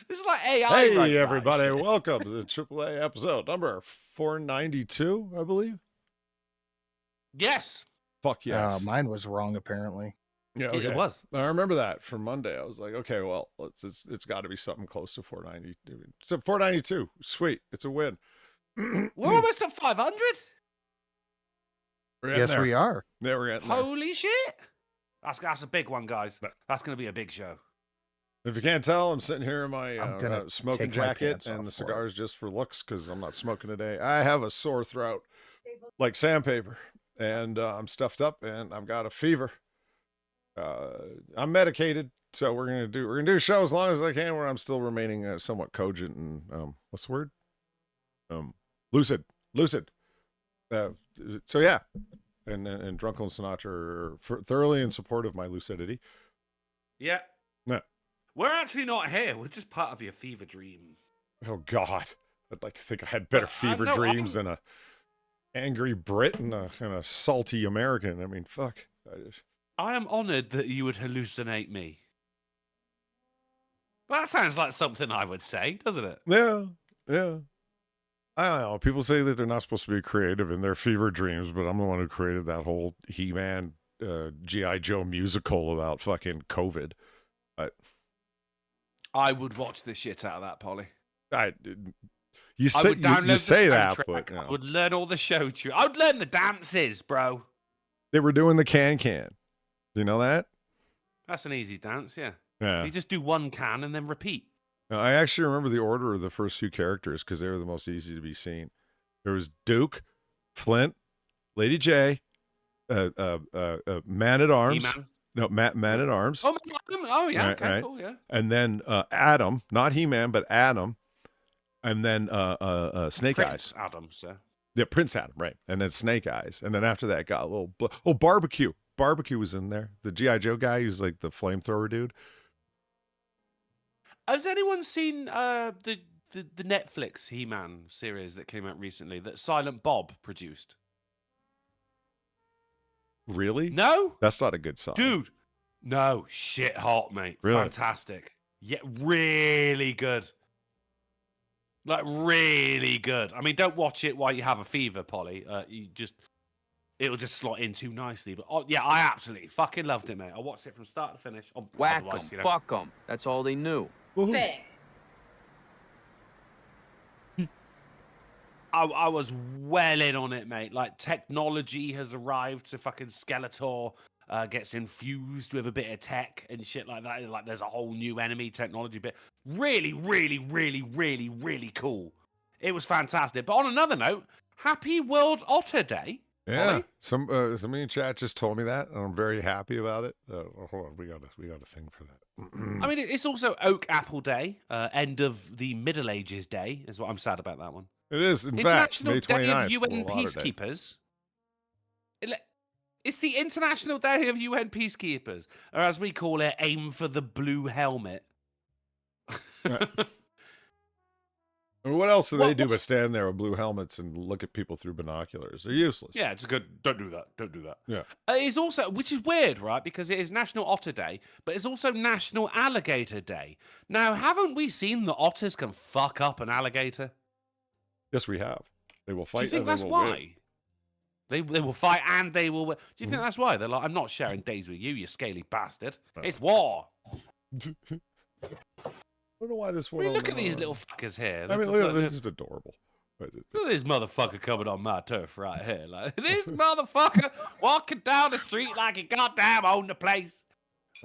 This is like AI. Hey, right now, everybody. shit. Welcome to the AAA episode number 492, I believe. Yes. Fuck yes. Mine was wrong, apparently. Yeah, okay. It was. I remember that from Monday. I was like, okay, well, it's got to be something close to 490. So 492. Sweet. It's a win. We're almost at 500. Yes, we are. Yeah, we're getting there. Holy shit. That's a big one, guys. That's going to be a big show. If you can't tell, I'm sitting here in my smoking take my jacket, pants and off the for cigar's just for looks because I'm not smoking today. I have a sore throat like sandpaper, and I'm stuffed up, and I've got a fever. I'm medicated, so we're gonna do a show as long as I can, where I'm still remaining somewhat cogent and what's the word? Lucid. So yeah, and Drunkle and Sinatra are thoroughly in support of my lucidity. Yeah. No. We're actually not here. We're just part of your fever dream. Oh God, I'd like to think I had better fever dreams than a angry Brit and a salty American. I mean, fuck. I am honored that you would hallucinate me. Well, that sounds like something I would say, doesn't it? Yeah. I don't know. People say that they're not supposed to be creative in their fever dreams, but I'm the one who created that whole He-Man, G.I. Joe musical about fucking COVID. I would watch the shit out of that, Polly. You say that, but I would learn all the show tunes. I would learn the dances, bro. They were doing the can. Do you know that? That's an easy dance, yeah. Yeah. You just do one can and then repeat. Now, I actually remember the order of the first few characters because they were the most easy to be seen. There was Duke, Flint, Lady J, Man at Arms. He-Man. No, Man at Arms. Oh yeah, right, right. Cool, yeah. And then Adam, not He-Man, but Adam. And then Snake Prince Eyes. Adam, sir. Yeah, Prince Adam, right. And then Snake Eyes. And then after that got a little... Barbecue. Barbecue was in there. The G.I. Joe guy who's like the flamethrower dude. Has anyone seen the Netflix He-Man series that came out recently that Silent Bob produced? Really? No? That's not a good sign. Dude. No. Shit hot, mate. Really? Fantastic. Yeah, really good. Like, really good. I mean, don't watch it while you have a fever, Polly. It'll just slot in too nicely. But yeah, I absolutely fucking loved it, mate. I watched it from start to finish. Whack 'em, fuck 'em. That's all they knew. I was well in on it, mate. Like, technology has arrived, so fucking Skeletor gets infused with a bit of tech and shit like that. Like, there's a whole new enemy technology bit. Really, really, really, really, really cool. It was fantastic. But on another note, happy World Otter Day. Yeah, somebody in chat just told me that, and I'm very happy about it. Hold on, we got a thing for that. I mean, it's also Oak Apple Day, end of the Middle Ages Day, is what I'm sad about that one. It is, in fact, May 29th. International Day of UN Peacekeepers. It's the International Day of UN Peacekeepers, or as we call it, aim for the blue helmet. What else do they do but stand there with blue helmets and look at people through binoculars? They're useless. Yeah, it's good. Don't do that. Don't do that. Yeah. It's also, which is weird, right? Because it is National Otter Day, but it's also National Alligator Day. Now, haven't we seen that otters can fuck up an alligator? Yes, we have. They will fight. Do you think that's why? They will fight and they will win. Do you think that's why? They're like, I'm not sharing days with you, you scaly bastard. It's war. I don't know why this one. I mean, look at these little fuckers here. I mean, look, they're just adorable. Look at this motherfucker coming on my turf right here. Like, this motherfucker walking down the street like he goddamn owned the place.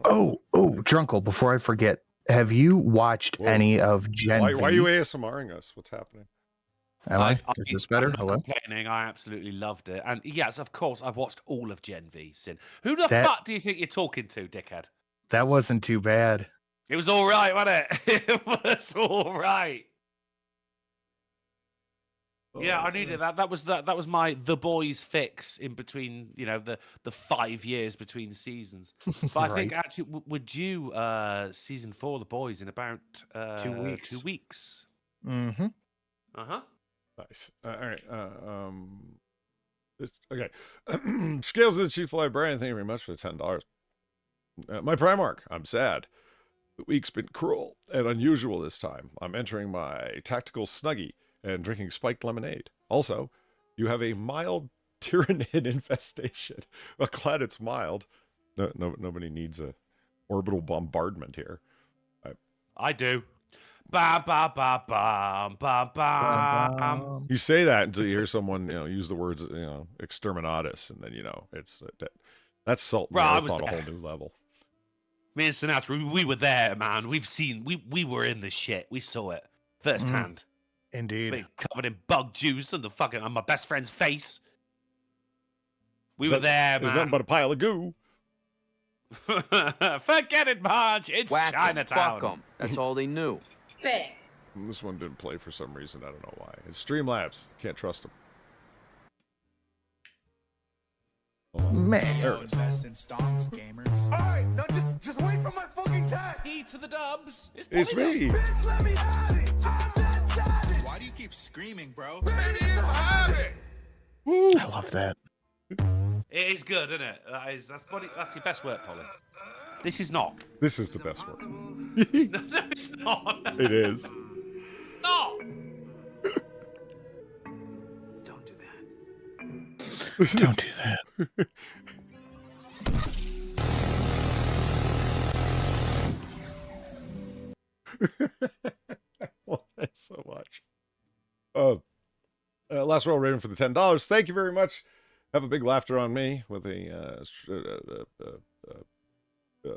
Oh, Drunkle, before I forget, have you watched any of Gen V? Why are you ASMRing us? What's happening? Am I? Is this better? Hello? Complaining. I absolutely loved it. And yes, of course, I've watched all of Gen V. Sin. Who the fuck do you think you're talking to, dickhead? That wasn't too bad. It was all right, wasn't it? It was all right. Yeah, I needed that. That was my The Boys fix in between, the 5 years between seasons. But I think actually we're due season 4 of The Boys in about 2 weeks. 2 weeks. Mm-hmm. Uh-huh. Nice. All right. Okay. Scales of the Chief Librarian, thank you very much for the $10. My Primark, I'm sad. The week's been cruel and unusual this time. I'm entering my tactical snuggie and drinking spiked lemonade. Also, you have a mild tyrannid infestation. Well, glad it's mild. Nobody needs a orbital bombardment here. I do. Ba ba ba ba ba ba. You say that until you hear someone, use the words, exterminatus, and then it's that's salt and earth on a whole new level. Me and Sinatra, we were there, man. We were in the shit. We saw it firsthand. Indeed. Covered in bug juice and on my best friend's face. We were there, man. There's nothing but a pile of goo. Forget it, Marge. It's Chinatown. Fuck 'em. That's all they knew. This one didn't play for some reason. I don't know why. It's Streamlabs. Can't trust them. Man. There it is. Invest in stonks, gamers. Alright, now just wait for my fucking tag. E to the dubs. It's me. Bitch, let me have it. I'm that savage. Why do you keep screaming, bro? Let me have it. Woo. I love that. It is good, isn't it? That's your best work, Polly. This is not. This is the best one. No, it's not. It is. It's not. Don't do that. Don't do that. Well, thanks so much. Last roll rating for the $10. Thank you very much. Have a big laughter on me with a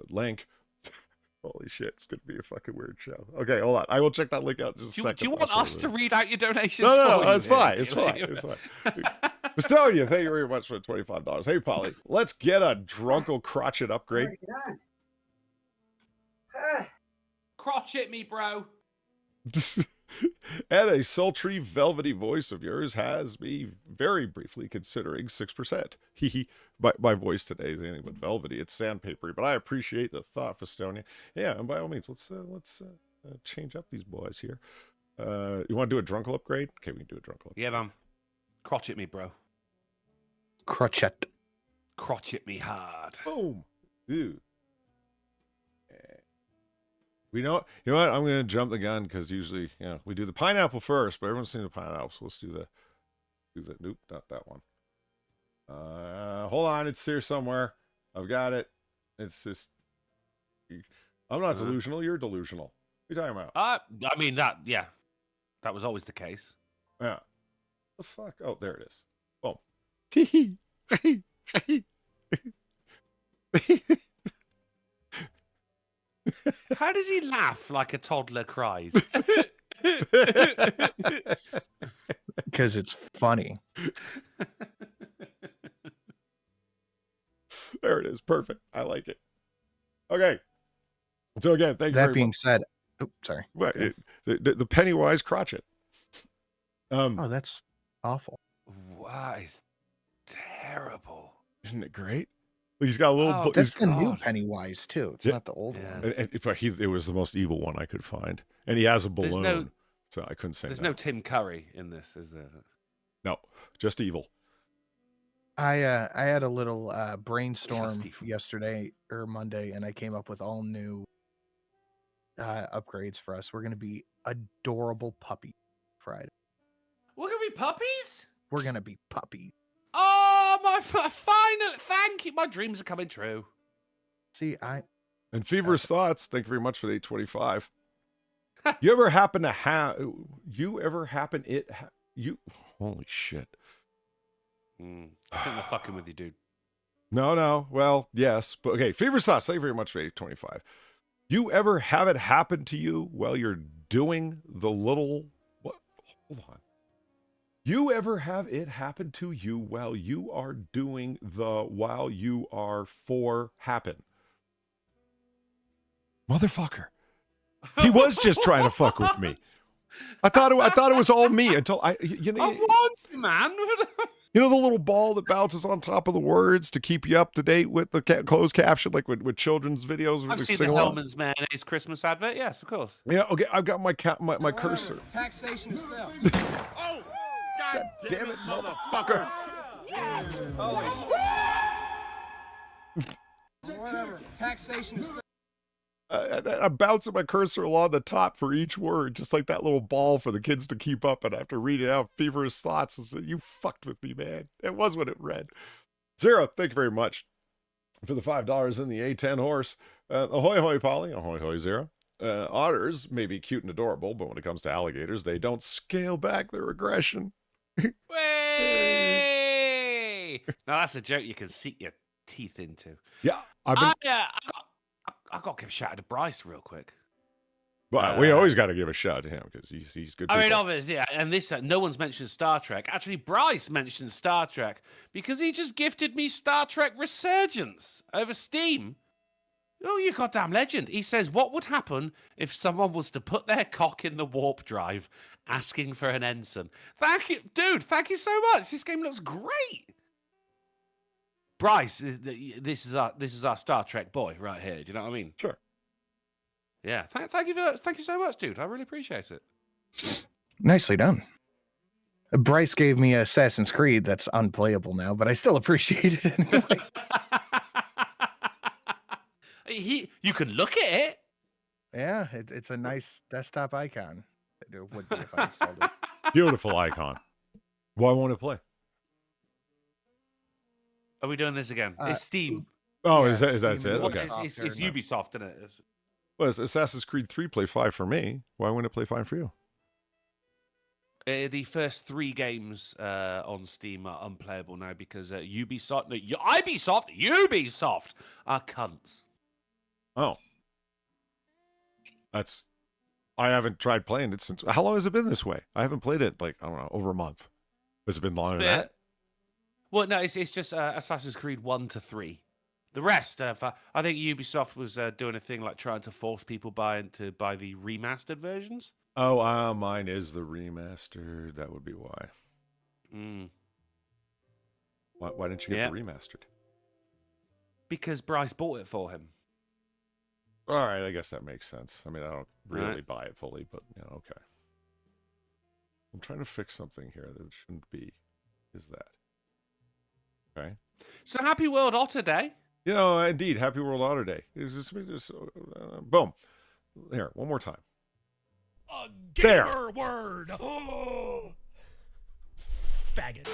link. Holy shit, it's going to be a fucking weird show. Okay, hold on. I will check that link out in just a second. Do you want us to read out your donations? No, for you? it's fine. It's fine. It's fine. Bestow thank you very much for the $25. Hey, Polly, let's get a drunkle crotchet upgrade. Crotchet me, bro. And a sultry, velvety voice of yours has me very briefly considering 6%. Hee. My voice today is anything but velvety. It's sandpapery, but I appreciate the thought, Festonia. Yeah, and by all means, let's change up these boys here. You want to do a drunkle upgrade? Okay, we can do a drunkle upgrade. Yeah, man. Crotchet me, bro. Crotchet. Crotchet me hard. Boom. Ooh. You know what? I'm going to jump the gun because usually, we do the pineapple first, but everyone's seen the pineapple, so let's do the. Nope, not that one. Hold on, it's here somewhere. I've got it. It's just. I'm not delusional. You're delusional. What are you talking about? I mean that. Yeah, that was always the case. Yeah. The fuck? Oh, there it is. Boom. How does he laugh like a toddler cries? Because it's funny. There it is. Perfect. I like it. Okay. So again, thank you very much. That being said, sorry. The Pennywise crotchet. Oh, that's awful. Wow, it's terrible. Isn't it great? He's got a little. That's the new Pennywise too. It's not the old one. And it was the most evil one I could find, and he has a balloon. So I couldn't say. There's no Tim Curry in this, is there? No, just evil. I had a little brainstorm yesterday or Monday, and I came up with all new upgrades for us. We're gonna be adorable puppy Friday. We're gonna be puppies. We're gonna be puppies. Oh, my final! Thank you. My dreams are coming true. See, And Fever's Thoughts. Thank you very much for the 825. You ever happen to have? Holy shit! I think they're fucking with you, dude. No. Well, yes, but okay. Fever's Thoughts. Thank you very much for 825. You ever have it happen to you while you're doing the little? What? Hold on. You ever have it happen to you while you are doing while you are for happen? Motherfucker. He was just trying to fuck with me. I thought it was all me until I want you, man. You know the little ball that bounces on top of the words to keep you up to date with the closed caption, like with children's videos? I've seen the Hellman's Mayonnaise Christmas advert. Yes, of course. Yeah, okay. I've got my cursor. Taxation is theft. Oh! God damn it, motherfucker! Whatever. Taxation is. I'm bouncing my cursor along the top for each word, just like that little ball for the kids to keep up, and I have to read it out feverish thoughts. And say, you fucked with me, man. It was what it read. Zero, thank you very much for the $5 in the A10 horse. Ahoy, hoy, Polly. Ahoy, hoy, Zero. Otters may be cute and adorable, but when it comes to alligators, they don't scale back their aggression. Way! Now that's a joke you can sink your teeth into. Yeah, I got to give a shout out to Bryce real quick. But we always got to give a shout out to him because he's good. I mean, obviously, yeah. And this, no one's mentioned Star Trek. Actually, Bryce mentioned Star Trek because he just gifted me Star Trek Resurgence over Steam. Oh, you goddamn legend. He says, what would happen if someone was to put their cock in the warp drive asking for an ensign? Thank you, dude. Thank you so much. This game looks great. Bryce, this is our Star Trek boy right here. Do you know what I mean? Sure. Yeah. Thank you so much, dude. I really appreciate it. Nicely done. Bryce gave me Assassin's Creed that's unplayable now, but I still appreciate it anyway. You can look at it. Yeah, it's a nice desktop icon. It would be if I installed it. Beautiful icon. Why won't it play? Are we doing this again? It's Steam. Oh, Yeah, is that it? Steam Okay. It's Ubisoft, isn't it? Well, Assassin's Creed 3 play 5 for me. Why wouldn't it play 5 for you? The first 3 games on Steam are unplayable now because Ubisoft are cunts. Oh. I haven't tried playing it since. How long has it been this way? I haven't played it, like, I don't know, over a month. Has it been longer than that? Well, no, it's just Assassin's Creed 1 to 3. The rest, I think Ubisoft was doing a thing like trying to force people to buy the remastered versions. Oh, mine is the remastered. That would be why. Why didn't you get the remastered? Because Bryce bought it for him. All right, I guess that makes sense. I mean, I don't really buy it fully, but, okay. I'm trying to fix something here that it shouldn't be. Is that? Okay. So happy World Otter Day. Indeed, Happy World Otter Day. Boom. Here, one more time. A gamer word. Oh, faggot.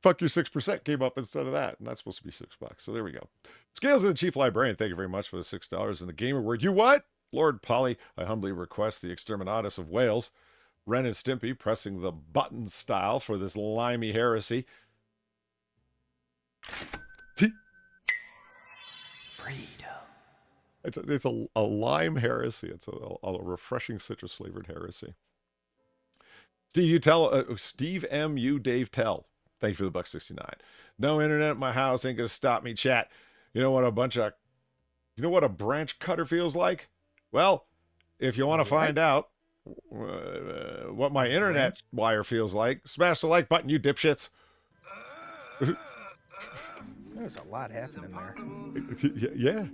Fuck your 6% came up instead of that, and that's supposed to be $6. So there we go. Scales of the Chief Librarian, thank you very much for the $6. And the gamer word, you what? Lord Polly, I humbly request the Exterminatus of Wales. Ren and Stimpy pressing the button style for this limey heresy. Freedom. It's a lime heresy. It's a refreshing citrus flavored heresy. Steve M. U. Dave Tell. Thank you for the $1.69. No internet at my house ain't gonna stop me, chat. You know what a branch cutter feels like? Well, if you want to find out what my internet wire feels like, smash the like button, you dipshits. There's a lot happening there. Yeah.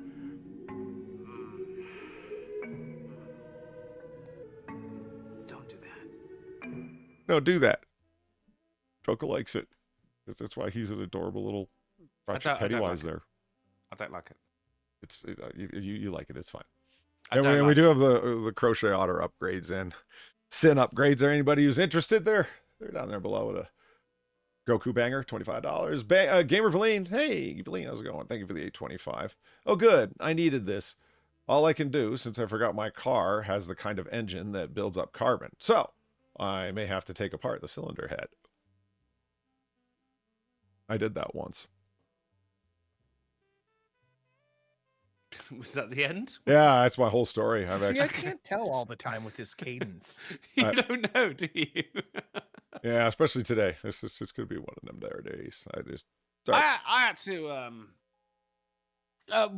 Don't do that. No, do that. Joker likes it. That's why he's an adorable little Pennywise there. I don't like it. You like it. It's fine. And we do have the crochet otter upgrades and sin upgrades. There, anybody who's interested, they're down there below with a Goku banger, $25. Gamer Valine, hey Valine, how's it going? Thank you for the $8.25. Oh, good. I needed this. All I can do, since I forgot my car has the kind of engine that builds up carbon, so I may have to take apart the cylinder head. I did that once. Was that the end? Yeah, that's my whole story. I can't tell all the time with this cadence. You don't know, do you? Yeah, especially today. It's going to be one of them days. I had to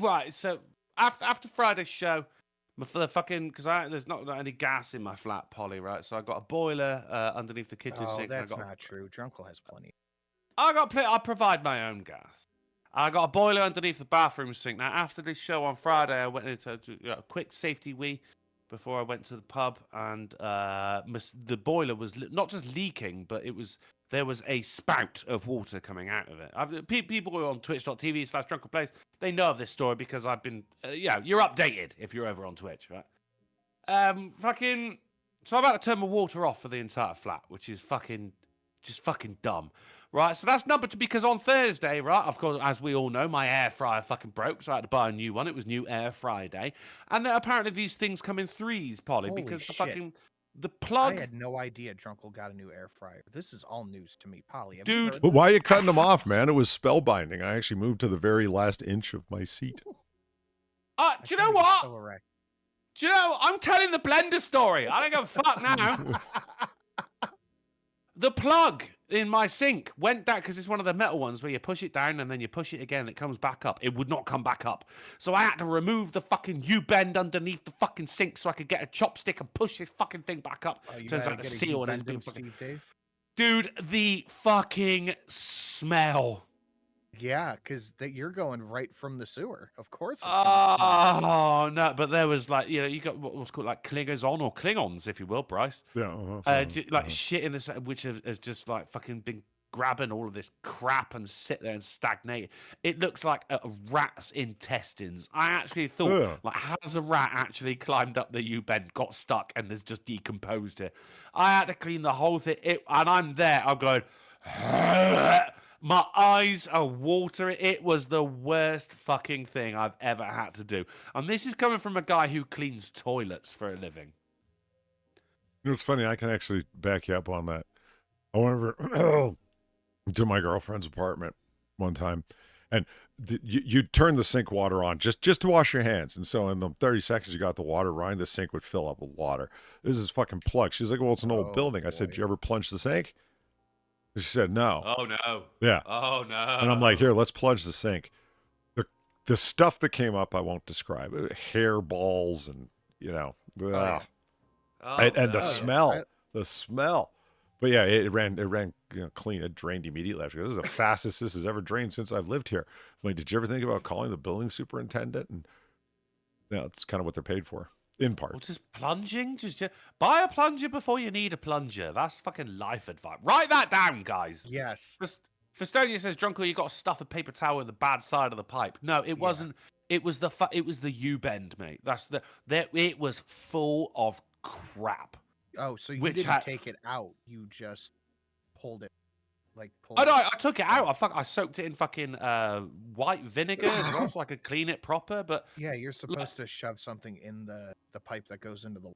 right. So after Friday's show, there's not any gas in my flat, Polly. Right, so I got a boiler underneath the kitchen sink. That's not true. Drunkle has plenty. I provide my own gas. I got a boiler underneath the bathroom sink. Now, after this show on Friday, I went into a quick safety wee before I went to the pub, and the boiler was not just leaking, but there was a spout of water coming out of it. People who are on twitch.tv/drunkenplace, they know of this story because I've been, you're updated if you're over on Twitch, right? So I'm about to turn my water off for the entire flat, which is just fucking dumb. Right, so that's number two, because on Thursday, right, of course, as we all know, my air fryer fucking broke, so I had to buy a new one. It was new Air Friday. And then apparently these things come in threes, Polly, Holy because shit. the plug... I had no idea Drunkle got a new air fryer. This is all news to me, Polly. Have Dude. you heard But this? why are you cutting them off, man? It was spellbinding. I actually moved to the very last inch of my seat. do you I know can't what? get so erect. Do you know, I'm telling the blender story. I don't give a fuck now. The plug in my sink went down because it's one of the metal ones where you push it down and then you push it again and it comes back up. It would not come back up. So I had to remove the fucking U-bend underneath the fucking sink so I could get a chopstick and push this fucking thing back up. Oh, you Turns gotta out the get a seal and U-bend it's been in, fucking... Steve Dave? Dude, the fucking smell. Yeah, because you're going right from the sewer. Of course it's gonna smell. Oh, no, but there was like, you got what's called like clingers on or Klingons, if you will, Bryce. Yeah. Shit in this, which has just like fucking been grabbing all of this crap and sit there and stagnate. It looks like a rat's intestines. I actually thought, like, has a rat actually climbed up the U-bend, got stuck, and has just decomposed it? I had to clean the whole thing, and I'm there. I'm going... My eyes are watering. It was the worst fucking thing I've ever had to do. And this is coming from a guy who cleans toilets for a living. You know, it's funny. I can actually back you up on that. I went over to my girlfriend's apartment one time, and you turn the sink water on just to wash your hands. And so in the 30 seconds you got the water running, the sink would fill up with water. This is fucking plugged. She's like, well, it's an old building. I said, did you ever plunge the sink? She said, no. Oh, no. Yeah. Oh, no. And I'm like, here, let's plunge the sink. The stuff that came up, I won't describe. Hair balls and, and the smell. The smell. But yeah, it ran clean. It drained immediately after. This is the fastest this has ever drained since I've lived here. I'm like, did you ever think about calling the building superintendent? And it's kind of what they're paid for. In part. Well, just plunging. Just buy a plunger before you need a plunger. That's fucking life advice. Write that down, guys. Yes. Festonia says, Drunkle, you got to stuff a paper towel in the bad side of the pipe. No, it wasn't. It was the U-bend, mate. It was full of crap. Oh, so you didn't take it out. You just pulled it. Oh, no, I took it out. I soaked it in fucking white vinegar as well so I could clean it proper. But yeah, you're supposed to shove something in the pipe that goes into the...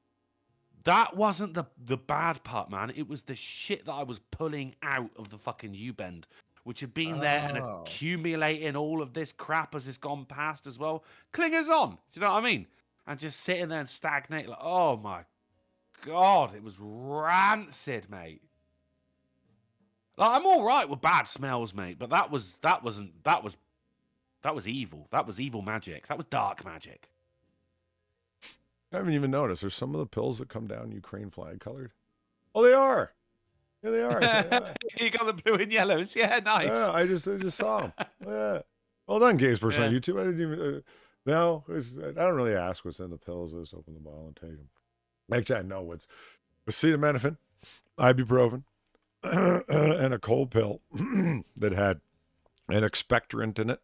That wasn't the bad part, man. It was the shit that I was pulling out of the fucking U-bend, which had been there and accumulating all of this crap as it's gone past as well. Clingers on. Do you know what I mean? And just sitting there and stagnate. Like, oh, my God. It was rancid, mate. Like, I'm all right with bad smells, mate, but that was evil. That was evil magic. That was dark magic. I haven't even noticed. There's some of the pills that come down Ukraine flag colored. Oh, they are. Yeah, they are. Yeah. You got the blue and yellows. Yeah, nice. Yeah, I just saw them. Yeah. Well done, gays person on YouTube. I didn't even. I don't really ask what's in the pills. I just open the bottle and take them. Actually, I know what's acetaminophen, ibuprofen, and a cold pill that had an expectorant in it,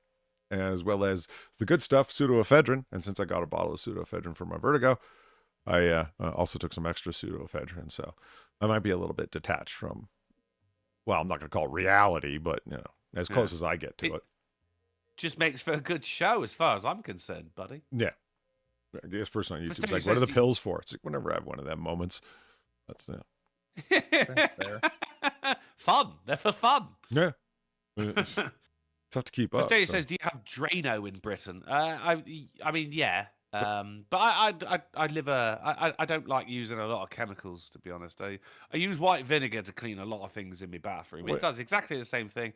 as well as the good stuff, pseudoephedrine. And since I got a bottle of pseudoephedrine for my vertigo, I also took some extra pseudoephedrine. So I might be a little bit detached from, well, I'm not going to call it reality, but, as close as I get to it. Just makes for a good show as far as I'm concerned, buddy. Yeah. This person on YouTube's like, what are the pills for? It's like, whenever I have one of them moments, that's fair. Fun. They're for fun. Yeah. It's tough to keep up. He says, do you have Drano in Britain? I mean, yeah. But I don't like using a lot of chemicals, to be honest. I use white vinegar to clean a lot of things in my bathroom. It does exactly the same thing.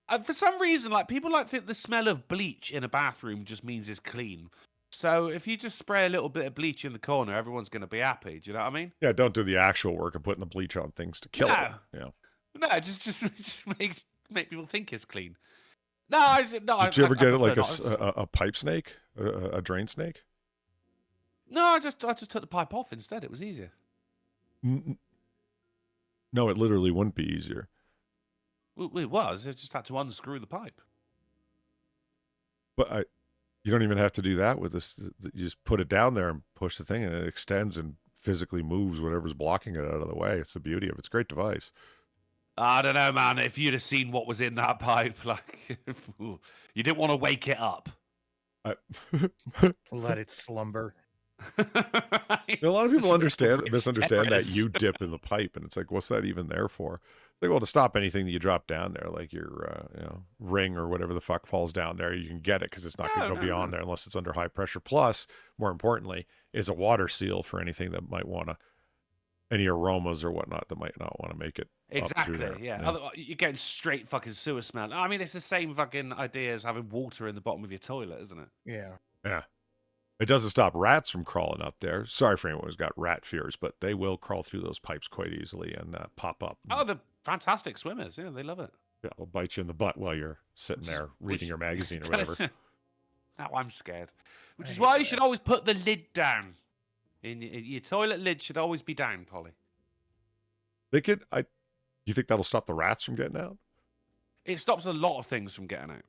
And for some reason, like, people think the smell of bleach in a bathroom just means it's clean. So if you just spray a little bit of bleach in the corner, everyone's going to be happy. Do you know what I mean? Yeah, don't do the actual work of putting the bleach on things to kill it. No, just make people think it's clean. No, Did you ever get it like a pipe snake, a drain snake? No, I just took the pipe off instead. It was easier. No, it literally wouldn't be easier. It was. It just had to unscrew the pipe. But you don't even have to do that with this. You just put it down there and push the thing, and it extends and physically moves whatever's blocking it out of the way. It's the beauty of it. It's a great device. I don't know, man. If you'd have seen what was in that pipe, like, you didn't want to wake it up. Let it slumber. A lot of people misunderstand that Terrace. you dip in the pipe, and it's like, what's that even there for? It's like, well, to stop anything that you drop down there, like your ring or whatever the fuck falls down there, you can get it because it's not going to go beyond there unless it's under high pressure. Plus, more importantly, it's a water seal for anything that might want to, any aromas or whatnot that might not want to make it. Exactly, There. yeah. Otherwise, you're getting straight fucking sewer smell. I mean, it's the same fucking idea as having water in the bottom of your toilet, isn't it? Yeah. Yeah. It doesn't stop rats from crawling up there. Sorry for anyone who's got rat fears, but they will crawl through those pipes quite easily and pop up. Oh, they're fantastic swimmers. Yeah, they love it. Yeah, they'll bite you in the butt while you're sitting there reading your magazine or whatever. Now I'm scared. Which is why you should always put the lid down. Your toilet lid should always be down, Polly. You think that'll stop the rats from getting out? It stops a lot of things from getting out.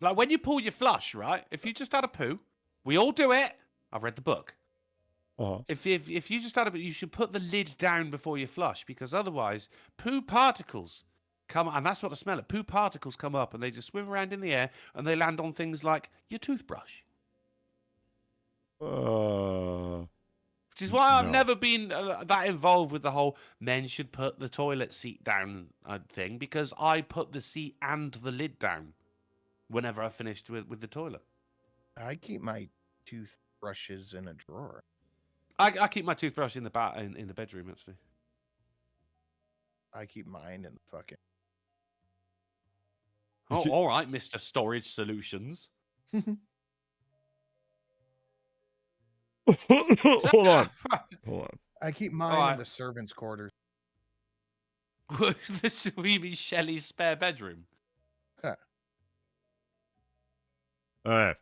Like when you pull your flush, right? If you just had a poo, we all do it. I've read the book. Uh-huh. If you just had a poo, you should put the lid down before you flush, because otherwise poo particles come, and that's what the smell of poo particles come up, and they just swim around in the air, and they land on things like your toothbrush. Which is why I've never been that involved with the whole men should put the toilet seat down thing, because I put the seat and the lid down whenever I finished with the toilet. I keep my toothbrushes in a drawer. I keep my toothbrush in the in the bedroom, actually. I keep mine in the fucking... Oh, all right, Mr. Storage Solutions. Hold on. I keep mine in the servants' quarters. This we mean Shelley's spare bedroom. Huh. All right.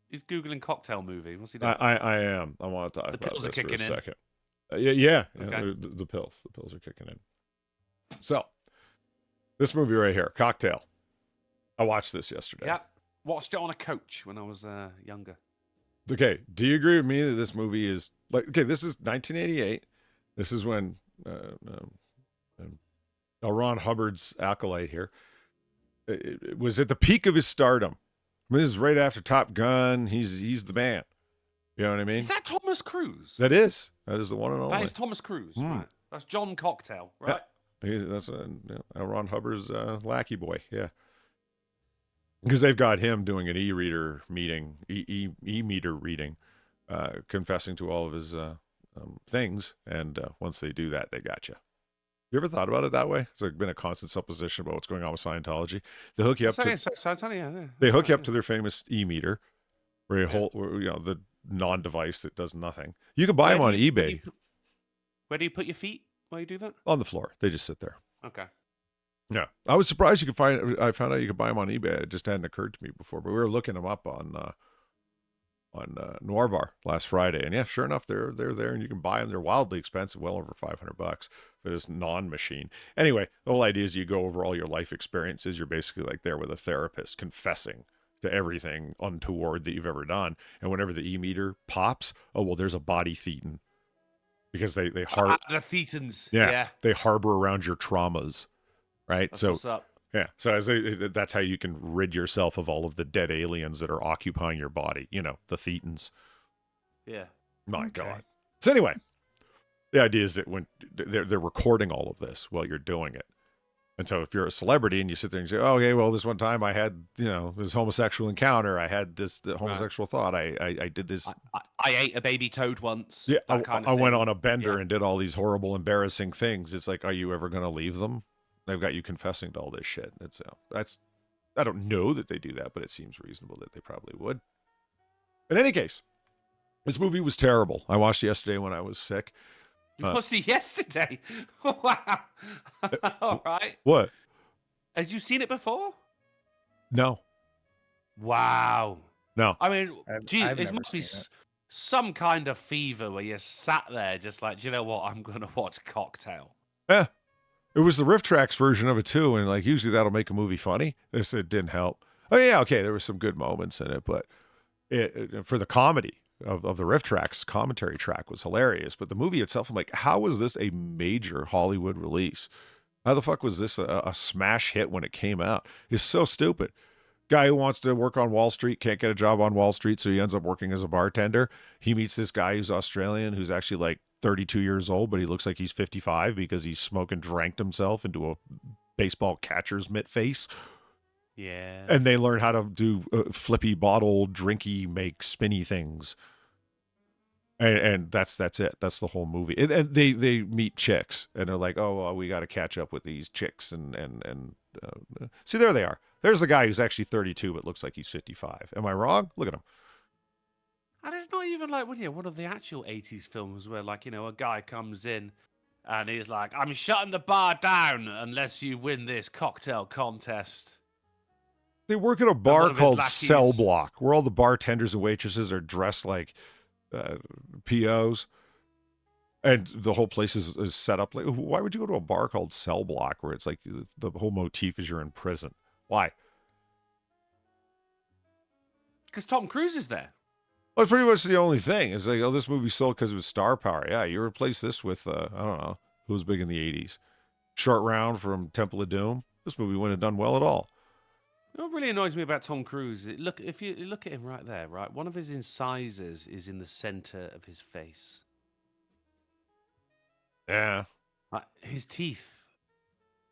He's googling cocktail movie. What's he doing? I am. I want to talk The about pills this are kicking for a in. second. Yeah. Okay. The pills are kicking in. So, this movie right here, Cocktail. I watched this yesterday. Yeah, watched it on a coach when I was younger. Okay, do you agree with me that this movie is like, okay, this is 1988. This is when L. Ron Hubbard's accolade here. It was at the peak of his stardom. I mean, this is right after Top Gun. He's the man. You know what I mean? Is that Thomas Cruise? That is the one and only. That is Thomas Cruise. Right. That's John Cocktail, right? That's L. Ron Hubbard's lackey boy. Yeah. Because they've got him doing an e-reader meeting, e-meter reading, confessing to all of his things. And once they do that, they got you. You ever thought about it that way? It's like been a constant supposition about what's going on with Scientology. They hook you up They hook you up to their famous e-meter, where the non-device that does nothing. You can buy them on eBay. Where do you put your feet while you do that? On the floor. They just sit there. Okay. Yeah, I was surprised I found out you could buy them on eBay. It just hadn't occurred to me before, but we were looking them up on Noir Bar last Friday, and yeah, sure enough, they're there, and you can buy them. They're wildly expensive, well over $500 for this non-machine. Anyway, the whole idea is you go over all your life experiences. You're basically like there with a therapist, confessing to everything untoward that you've ever done. And whenever the e-meter pops, oh well, there's a body thetan, because they harbor the thetans. Yeah, they harbor around your traumas. Right. That's what's up. Yeah. So that's how you can rid yourself of all of the dead aliens that are occupying your body. You know, the thetans. Yeah. My God. So anyway, the idea is that when they're recording all of this while you're doing it. And so if you're a celebrity and you sit there and say, oh, okay, well, this one time I had, this homosexual encounter. I had this homosexual thought. I did this. I ate a baby toad once. Yeah. I went on a bender and did all these horrible, embarrassing things. It's like, are you ever going to leave them? They've got you confessing to all this shit. I don't know that they do that, but it seems reasonable that they probably would. In any case, this movie was terrible. I watched it yesterday when I was sick. You watched it yesterday? Wow. All right. What? Had you seen it before? No. Wow. No. I mean, I've it must be some kind of fever where you sat there just like, do you know what? I'm going to watch Cocktail. Yeah. It was the Riff Tracks version of it too, and like usually that'll make a movie funny. This it didn't help. Oh yeah, okay, there were some good moments in it, but for the comedy of the Riff Tracks commentary track was hilarious. But the movie itself, I'm like, how was this a major Hollywood release? How the fuck was this a smash hit when it came out? It's so stupid. Guy who wants to work on Wall Street can't get a job on Wall Street, so he ends up working as a bartender. He meets this guy who's Australian, who's actually like 32 years old, but he looks like he's 55 because he's dranked himself into a baseball catcher's mitt face. Yeah. And they learn how to do flippy bottle, drinky, make spinny things. And that's it. That's the whole movie. And they meet chicks, and they're like, oh, well, we got to catch up with these chicks. And see, there they are. There's the guy who's actually 32, but looks like he's 55. Am I wrong? Look at him. And it's not even like one of the actual 80s films where, like, you know, a guy comes in and he's like, I'm shutting the bar down unless you win this cocktail contest. They work at a one bar of his called lackeys- Cell Block, where all the bartenders and waitresses are dressed like POs. And the whole place is set up like, why would you go to a bar called Cell Block where it's like the whole motif is you're in prison? Why? Because Tom Cruise is there. Well, it's pretty much the only thing. It's like, oh, this movie sold because of its star power. Yeah, you replace this with, I don't know, who was big in the 80s? Short Round from Temple of Doom. This movie wouldn't have done well at all. What really annoys me about Tom Cruise, if you look at him right there, right, one of his incisors is in the center of his face. Yeah. Like, his teeth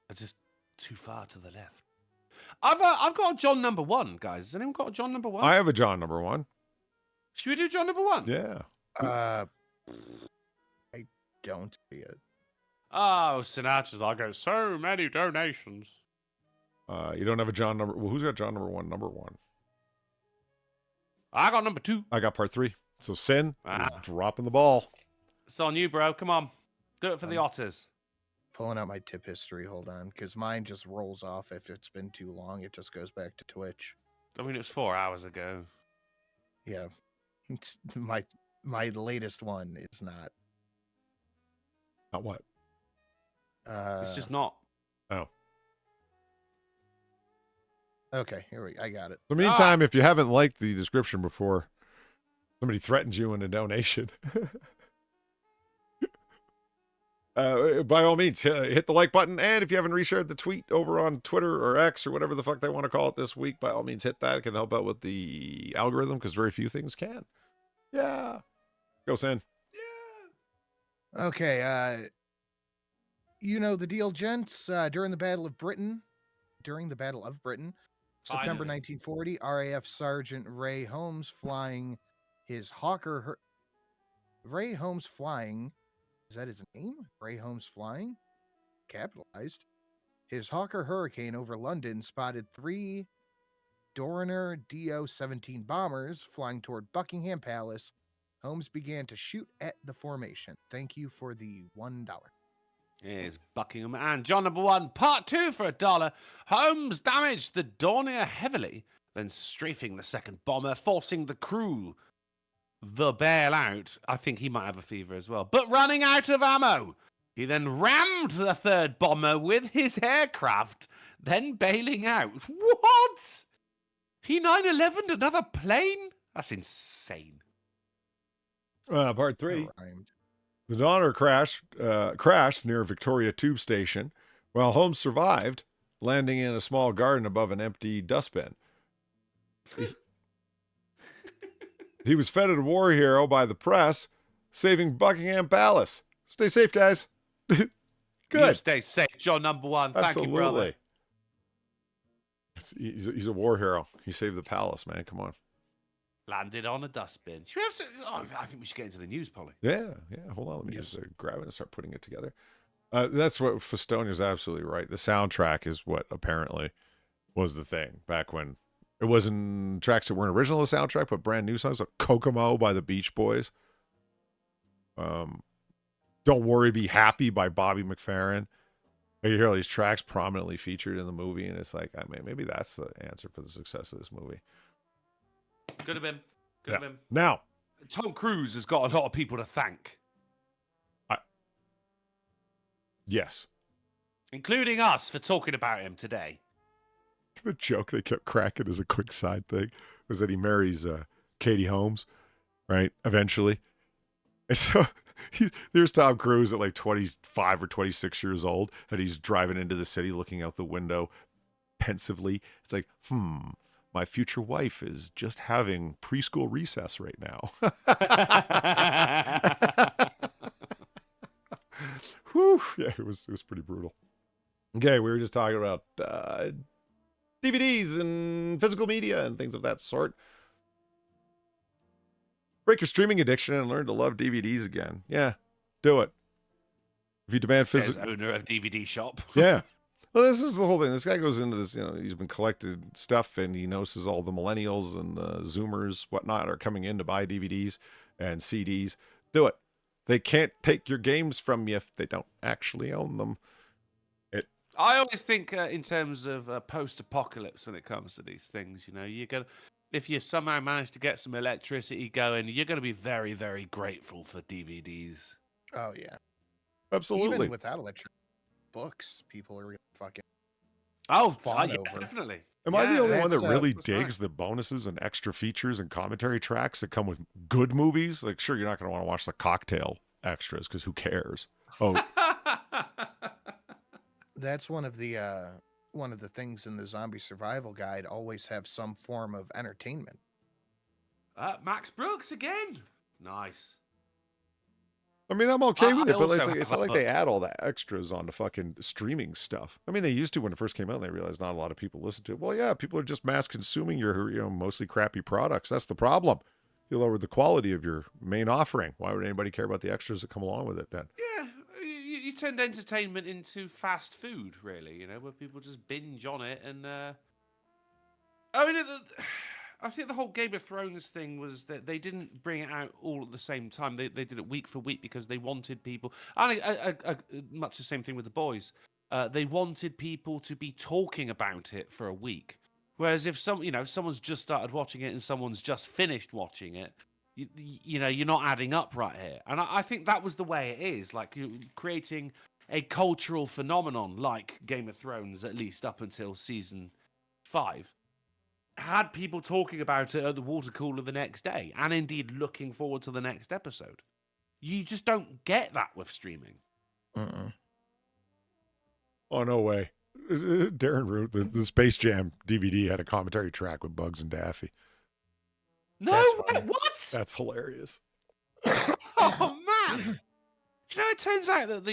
are just too far to the left. I've got a John number 1, guys. Has anyone got a John number 1? I have a John number 1. Should we do John number 1? Yeah. I don't see it. Oh, Sinatra's. I got so many donations. You don't have a John number. Well, who's got John number 1? Number 1. I got number 2. I got part 3. So Sin is Ah. dropping the ball. It's on you, bro. Come on. Do it for the Otters. Pulling out my tip history. Hold on, because mine just rolls off if it's been too long. It just goes back to Twitch. I mean, it was 4 hours ago. Yeah, it's my latest one is not. Not what? It's just not. Oh. Okay. Here I got it. In the meantime, if you haven't liked the description before, somebody threatens you in a donation. By all means, hit the like button. And if you haven't reshared the tweet over on Twitter or X or whatever the fuck they want to call it this week, by all means, hit that. It can help out with the algorithm because very few things can. Yeah. Go, Sin. Okay. You know the deal, gents. During the Battle of Britain, September 1940, RAF Sergeant Ray Holmes flying his Hawker. Ray Holmes flying. Is that his name? Ray Holmes flying? Capitalized. His Hawker Hurricane over London spotted 3 Dornier Do-17 bombers flying toward Buckingham Palace. Holmes began to shoot at the formation. Thank you for the $1. Here's Buckingham and John number 1, part 2 for $1. Holmes damaged the Dornier heavily, then strafing the second bomber, forcing the crew the bail out. I think he might have a fever as well, but running out of ammo. He then rammed the third bomber with his aircraft, then bailing out. What? He 9/11'd another plane? That's insane. Part 3. Rhymed. The Donner crashed near Victoria Tube Station, while Holmes survived, landing in a small garden above an empty dustbin. He was feted a war hero by the press, saving Buckingham Palace. Stay safe, guys. You Good. stay safe, John number 1. Thank you, brother. Absolutely. He's a war hero. He saved the palace, man. Come on. Landed on a dustbin. Should we have I think we should get into the news, Polly. Yeah. Hold on. Let me just grab it and start putting it together. That's what Festonia's absolutely right. The soundtrack is what apparently was the thing back when it wasn't tracks that weren't original to the soundtrack, but brand new songs like Kokomo by the Beach Boys. Don't Worry, Be Happy by Bobby McFerrin. You hear all these tracks prominently featured in the movie, and it's like, I mean, maybe that's the answer for the success of this movie. Could have been. Could have been. Now, Tom Cruise has got a lot of people to thank. yes. including us for talking about him today. The joke they kept cracking as a quick side thing was that he marries Katie Holmes, right? Eventually. And so there's Tom Cruise at like 25 or 26 years old, and he's driving into the city looking out the window pensively. It's like, my future wife is just having preschool recess right now. Whew. Yeah, it was pretty brutal. Okay, we were just talking about DVDs and physical media and things of that sort. Break your streaming addiction and learn to love DVDs again. Yeah, do it. If you demand Says physical... owner of DVD shop. Yeah. Well, this is the whole thing. This guy goes into this, he's been collected stuff, and he notices all the millennials and the Zoomers, whatnot, are coming in to buy DVDs and CDs. Do it. They can't take your games from you if they don't actually own them. I always think in terms of post-apocalypse when it comes to these things. You're gonna, if you somehow manage to get some electricity going, you're going to be very, very grateful for DVDs. Oh yeah, Absolutely. Even without electric books, people are fucking. Oh, fawn yeah, over. definitely. Am I the only one that that's, really that's digs the bonuses and extra features and commentary tracks that come with good movies? Like, sure, you're not going to want to watch the cocktail extras because who cares? Oh, That's one of the things in the zombie survival guide. Always have some form of entertainment. Max Brooks again. Nice. I mean, I'm okay with it, but also it's not like they add all the extras onto fucking streaming stuff. I mean, they used to when it first came out, and they realized not a lot of people listen to it. Well, yeah, people are just mass consuming your, mostly crappy products. That's the problem. You lowered the quality of your main offering. Why would anybody care about the extras that come along with it then? Yeah, you turned entertainment into fast food, really. Where people just binge on it, and I mean, I think the whole Game of Thrones thing was that they didn't bring it out all at the same time. They did it week for week because they wanted people. And much the same thing with The Boys. They wanted people to be talking about it for a week. Whereas if someone's just started watching it and someone's just finished watching it, you're not adding up right here. And I think that was the way it is. Like creating a cultural phenomenon like Game of Thrones, at least up until season 5. Had people talking about it at the water cooler the next day, and indeed looking forward to the next episode. You just don't get that with streaming. Oh, no way. Darren Root, the Space Jam DVD had a commentary track with Bugs and Daffy. No, what? That's hilarious. Oh, man. It turns out that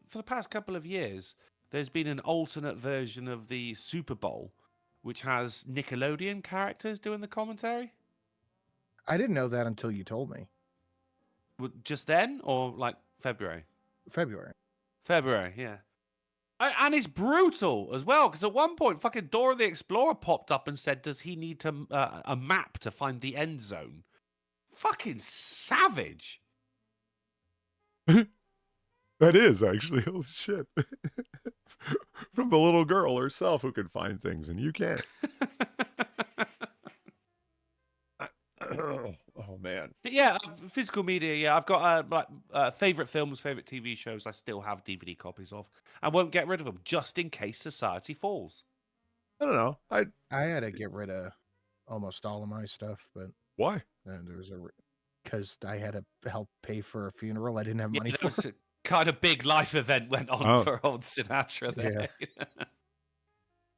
for the past couple of years, there's been an alternate version of the Super Bowl, which has Nickelodeon characters doing the commentary. I didn't know that until you told me. Just then, or like February? February, yeah. And it's brutal as well, because at one point, fucking Dora the Explorer popped up and said, does he need a map to find the end zone? Fucking savage. That is, actually. Holy shit. From the little girl herself who can find things, and you can't. Oh, man. But yeah, physical media, yeah. I've got favorite films, favorite TV shows I still have DVD copies of. I won't get rid of them, just in case society falls. I don't know. I had to get rid of almost all of my stuff, but why? And there was because I had to help pay for a funeral I didn't have money for. A kind of big life event went on for old Sinatra there. Yeah.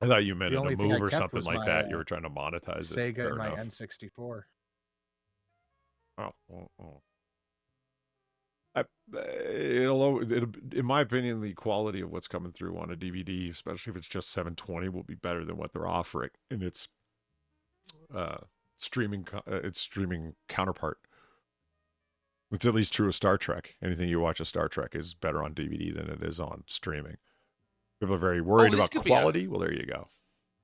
I thought you meant The in only a thing I move or kept something was like my, that. You were trying to monetize it. Sega Fair and my enough. N64. It'll, in my opinion, the quality of what's coming through on a DVD, especially if it's just 720, will be better than what they're offering in its streaming counterpart. It's at least true of Star Trek. Anything you watch of Star Trek is better on DVD than it is on streaming. People are very worried about quality. Well, there you go.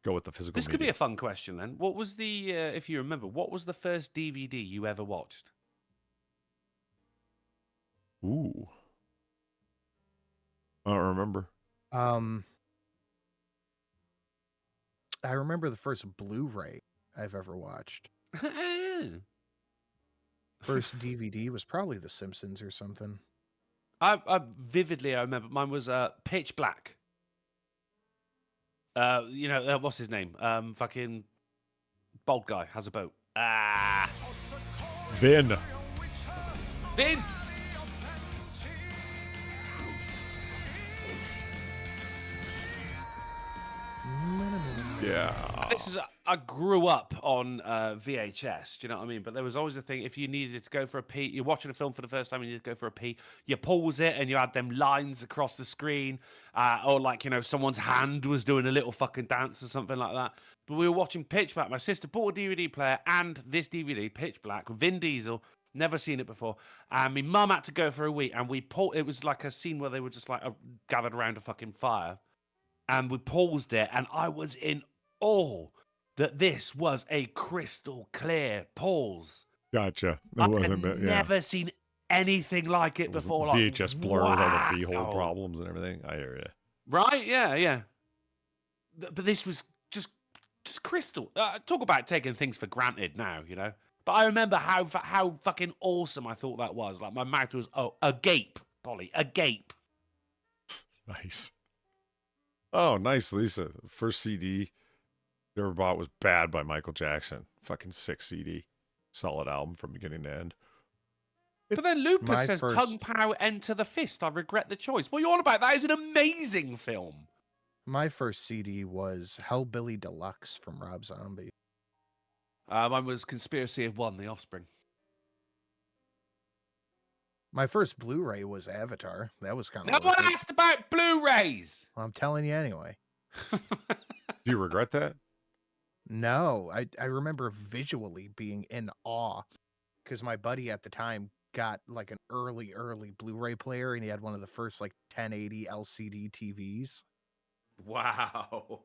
Go with the physical This media. could be a fun question then. What was the, if you remember, what was the first DVD you ever watched? Ooh. I don't remember. I remember the first Blu-ray I've ever watched. First DVD was probably The Simpsons or something. I vividly remember mine was Pitch Black. What's his name? Fucking bald guy has a boat. Vin. Vin. Yeah. This is I grew up on VHS. Do you know what I mean? But there was always a thing if you needed to go for a pee. You're watching a film for the first time and you need to go for a pee. You pause it and you had them lines across the screen, or like someone's hand was doing a little fucking dance or something like that. But we were watching Pitch Black. My sister bought a DVD player and this DVD, Pitch Black, Vin Diesel. Never seen it before. And my mum had to go for a week, and it was like a scene where they were just like gathered around a fucking fire. And we paused it, and I was in awe that this was a crystal clear pause. Gotcha. I've never seen anything like it before. Like, VHS blur with all the V-hole problems and everything. I hear you. Right? Yeah. But this was just crystal. Talk about taking things for granted now, But I remember how fucking awesome I thought that was. Like, my mouth was, agape, Polly, agape. Nice. Oh, nice, Lisa. First CD you ever bought was Bad by Michael Jackson. Fucking sick CD. Solid album from beginning to end. But then Lupus says, Kung Pao Enter the Fist. I regret the choice. What are you on about? That is an amazing film. My first CD was Hellbilly Deluxe from Rob Zombie. Mine was Conspiracy of One, The Offspring. My first Blu-ray was Avatar. That was kind of. No one asked about Blu-rays. Well, I'm telling you anyway. Do you regret that? No, I remember visually being in awe because my buddy at the time got like an early Blu-ray player, and he had one of the first like 1080 LCD TVs. Wow.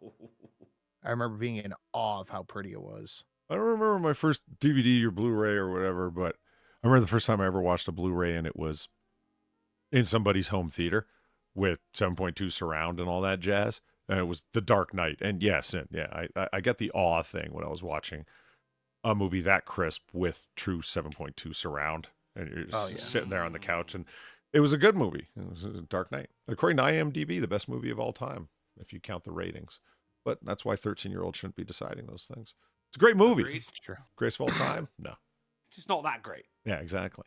I remember being in awe of how pretty it was. I don't remember my first DVD or Blu-ray or whatever, but I remember the first time I ever watched a Blu-ray, and it was in somebody's home theater with 7.2 surround and all that jazz. And it was The Dark Knight. And yes, I get the awe thing when I was watching a movie that crisp with true 7.2 surround. And you're just sitting there on the couch. And it was a good movie. It was a Dark Knight. According to IMDb, the best movie of all time, if you count the ratings. But that's why 13-year-olds shouldn't be deciding those things. It's a great movie. Agreed. True. Greatest of all time? No. It's just not that great. Yeah, exactly.